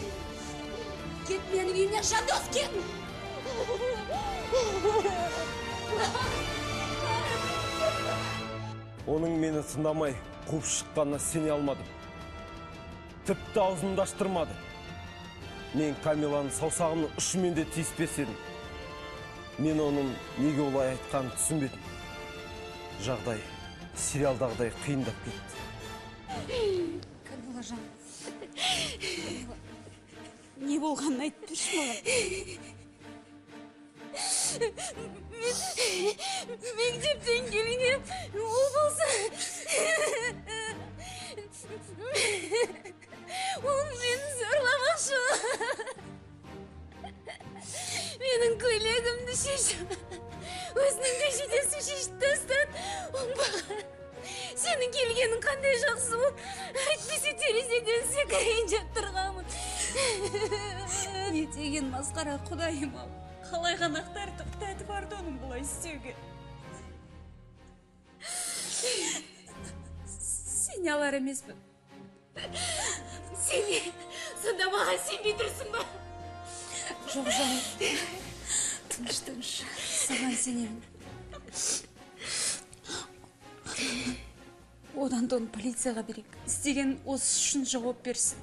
Кет менің үйімнен, Жандос, кет! Оның мені тыңдамай қуып шыққанына сене алмадым. Тіпті аузымды аштырмады. Мен Камиланың саусағымның ұшымен де тиіспес едім. Мен оның неге олай айтқанын түсінбедім. Жағдай сериалдағыдай қиындап кетті. Камила жан. Не болғанын айтып берші маған. Мектептен келген ол болса. Ол мені зорламақшы. Менің көйлегімді шешіп, өзінің де жидесін шешіп тастады. Оңбаған. Сенің келгенің қандай жақсы ол. Әйтпесе терезеден секірейін деп тұрғанмын. Не деген масқара, құдайым ау. Қалай ғанақтар тоқтатып барды оның бұлай істеуге. Сен алар емеспін. Сен сонда маған сенбей тұрсың ба? Жоқ, жаным. Тыныш. Саған сенемін. Одан да оны полицияға берейік. Істеген осы үшін жауап берсін.